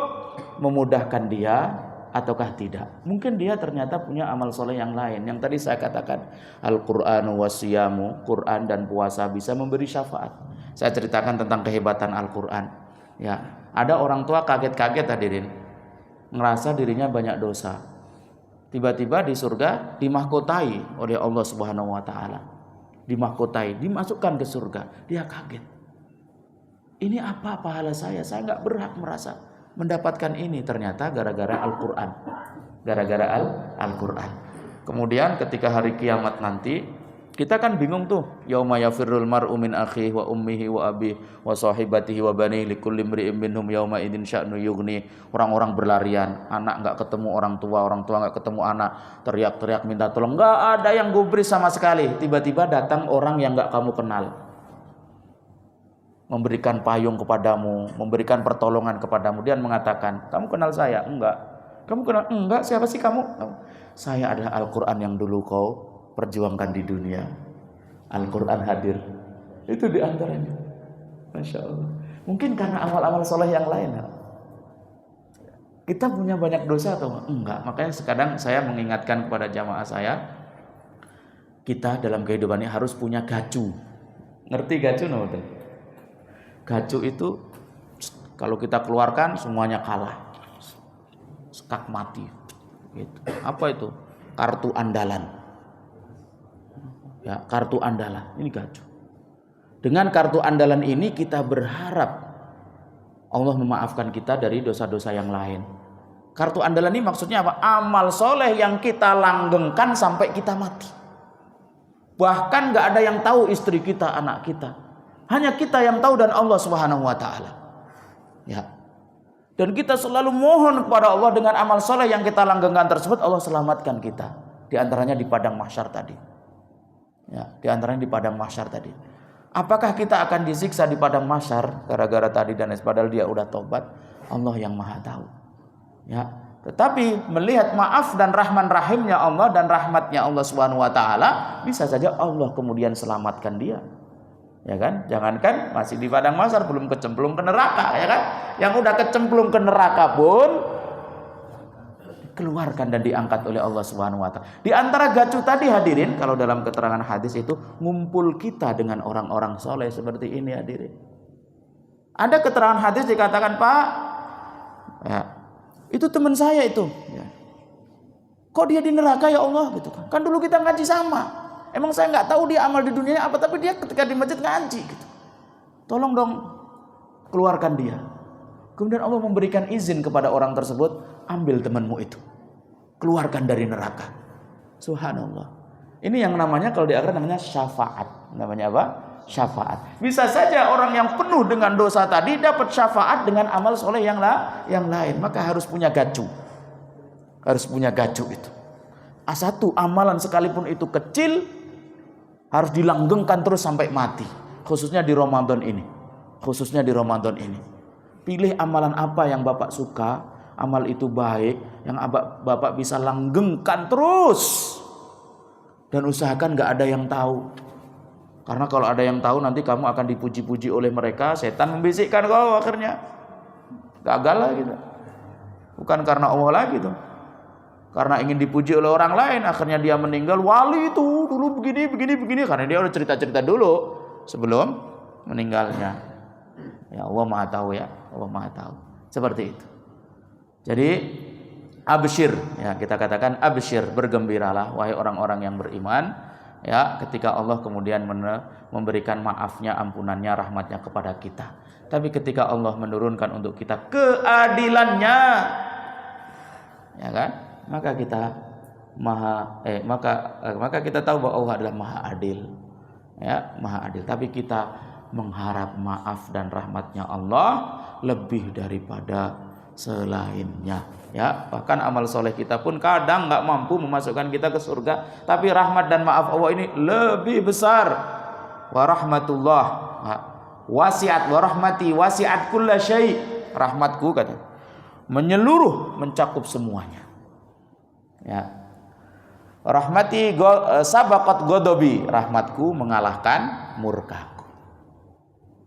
memudahkan dia ataukah tidak. Mungkin dia ternyata punya amal soleh yang lain. Yang tadi saya katakan, Al-Qur'anu wasyamu, Quran dan puasa bisa memberi syafaat. Saya ceritakan tentang kehebatan Al-Qur'an. Ya, ada orang tua kaget-kaget hadirin, ngerasa dirinya banyak dosa. Tiba-tiba di surga dimahkotai oleh Allah Subhanahu wa taala. Dimahkotai, dimasukkan ke surga. Dia kaget. Ini apa pahala saya? Saya enggak berhak merasa mendapatkan ini. Ternyata gara-gara Al-Qur'an. Gara-gara Al-Qur'an. Kemudian ketika hari kiamat nanti, kita kan bingung tuh. Yauma yafirrul mar'u min akhihi wa ummihi wa abihi wa sahibatihi wa banihi likulli imri'in minhum yauma idzin sya'nu yughni. Orang-orang berlarian, anak enggak ketemu orang tua enggak ketemu anak, teriak-teriak minta tolong, enggak ada yang gubris sama sekali. Tiba-tiba datang orang yang enggak kamu kenal. Memberikan payung kepadamu, memberikan pertolongan kepadamu. Dia mengatakan, "Kamu kenal saya?" "Enggak." "Kamu kenal?" "Enggak." "Siapa sih kamu?" "Saya adalah Al-Qur'an yang dulu kau perjuangkan di dunia." Al-Qur'an hadir. Itu di antaranya. Masya Allah. Mungkin karena amal-amal soleh yang lain. Kita punya banyak dosa atau enggak? Makanya kadang saya mengingatkan kepada jamaah saya, kita dalam kehidupan ini harus punya gacu. Ngerti gacu no? Gacu itu kalau kita keluarkan semuanya kalah. skak mati. Gitu. Apa itu? Kartu andalan. Ya, kartu andalan. Ini gacu. Dengan kartu andalan ini kita berharap Allah memaafkan kita dari dosa-dosa yang lain. Kartu andalan ini maksudnya apa? Amal soleh yang kita langgengkan sampai kita mati. Bahkan gak ada yang tahu, istri kita, anak kita. Hanya kita yang tahu dan Allah Subhanahu wa ta'ala. Ya. Dan kita selalu mohon kepada Allah dengan amal soleh yang kita langgengkan tersebut, Allah selamatkan kita. Di antaranya di padang mahsyar tadi. Ya, di antaranya di padang mahsyar tadi. Apakah kita akan disiksa di padang mahsyar gara-gara tadi dan padahal dia udah tobat? Allah yang Maha tahu. Ya, tetapi melihat maaf dan rahman rahimnya Allah dan rahmatnya Allah Subhanahu wa taala, bisa saja Allah kemudian selamatkan dia. Ya kan? Jangankan masih di padang mahsyar, belum kecemplung ke neraka, ya kan? Yang udah kecemplung ke neraka pun dikeluarkan dan diangkat oleh Allah Subhanahu wa taala. Di antara gacu tadi hadirin, kalau dalam keterangan hadis itu ngumpul kita dengan orang-orang soleh seperti ini hadirin. Ada keterangan hadis dikatakan, Pak, ya, itu teman saya itu. Ya. Kok dia di neraka ya Allah gitu kan? Kan dulu kita ngaji sama. Emang saya nggak tahu dia amal di dunianya apa, tapi dia ketika di masjid ngaji gitu. Tolong dong keluarkan dia. Kemudian Allah memberikan izin kepada orang tersebut, ambil temanmu itu, keluarkan dari neraka. Subhanallah. Ini yang namanya kalau di akhirat namanya syafaat. Namanya apa? Syafaat. Bisa saja orang yang penuh dengan dosa tadi dapat syafaat dengan amal soleh yang lain. Maka harus punya gacu. Harus punya gacu itu. Satu amalan sekalipun itu kecil harus dilanggengkan terus sampai mati. Khususnya di Ramadan ini. Khususnya di Ramadan ini. Pilih amalan apa yang Bapak suka, amal itu baik, yang Bapak bisa langgengkan terus. Dan usahakan gak ada yang tahu. Karena kalau ada yang tahu nanti kamu akan dipuji-puji oleh mereka, setan membisikkan kau akhirnya. Gagal lah gitu. Bukan karena Allah lagi tuh. Karena ingin dipuji oleh orang lain, akhirnya dia meninggal, wali itu dulu begini. Karena dia udah cerita-cerita dulu sebelum meninggalnya. Ya Allah Maha tahu ya. Allah Maha tahu. Seperti itu. Jadi absyir, ya kita katakan absyir, bergembiralah wahai orang-orang yang beriman, ya ketika Allah kemudian memberikan maafnya, ampunannya, rahmatnya kepada kita. Tapi ketika Allah menurunkan untuk kita keadilannya, ya kan? Maka kita maka kita tahu bahwa Allah adalah Maha Adil. Ya, Maha Adil. Tapi kita mengharap maaf dan rahmatnya Allah lebih daripada selainnya. Ya, bahkan amal soleh kita pun kadang nggak mampu memasukkan kita ke surga, tapi rahmat dan maaf Allah ini lebih besar. Wa rahmatullah wasiat, wa rahmati wasiat kulla syai. Rahmatku kata menyeluruh, mencakup semuanya. Ya. Rahmati sabaqat ghadabi, rahmatku mengalahkan murkaku.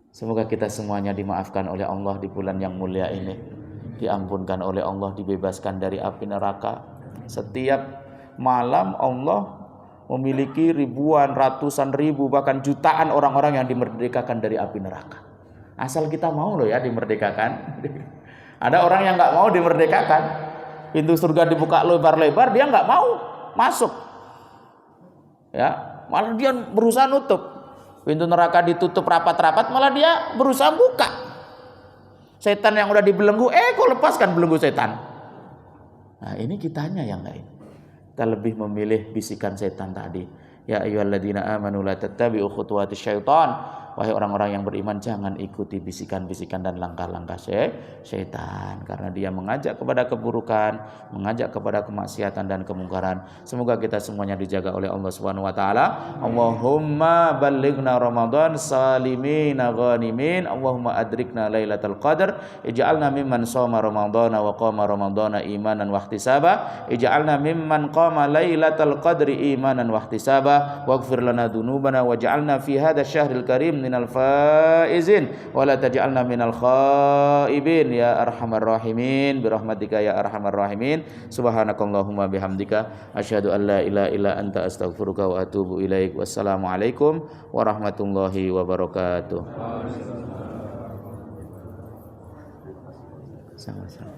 Semoga kita semuanya dimaafkan oleh Allah di bulan yang mulia ini, diampunkan oleh Allah, dibebaskan dari api neraka. Setiap malam Allah memiliki ribuan, ratusan ribu, bahkan jutaan orang-orang yang dimerdekakan dari api neraka. Asal kita mau loh ya dimerdekakan. Ada orang yang nggak mau dimerdekakan, pintu surga dibuka lebar-lebar, dia nggak mau masuk. Ya, malah dia berusaha nutup. Pintu neraka ditutup rapat-rapat, malah dia berusaha buka. Setan yang udah dibelenggu, kok lepaskan belenggu setan. Nah ini kitanya yang lain. Kita lebih memilih bisikan setan tadi. Ya ayyuhalladzina amanu la tattabi'u khutuwatis syaitan. Wahai orang-orang yang beriman, jangan ikuti bisikan-bisikan dan langkah-langkah syaitan, karena dia mengajak kepada keburukan, mengajak kepada kemaksiatan dan kemungkaran. Semoga kita semuanya dijaga oleh Allah Subhanahu wa taala. Allahumma ballighna Ramadan salimin ghanimin. Allahumma adrikna lailatul qadar. Ij'alna mimman shoma Ramadhana wa qama Ramadhana imanan wa ihtisaba. Ij'alna mimman qama lailatul qadri imanan wa ihtisaba. Waghfir lana dzunubana waj'alna fi hadzal syahril karim minal faizin wa la taj'alna minal khaibin ya arhamar rahimin birahmatika ya arhamar rahimin. Subhanakallahumma bihamdika asyhadu an la ilaha illa anta astaghfiruka wa atubu ilaik. Wassalamualaikum warahmatullahi wabarakatuh. Sama-sama.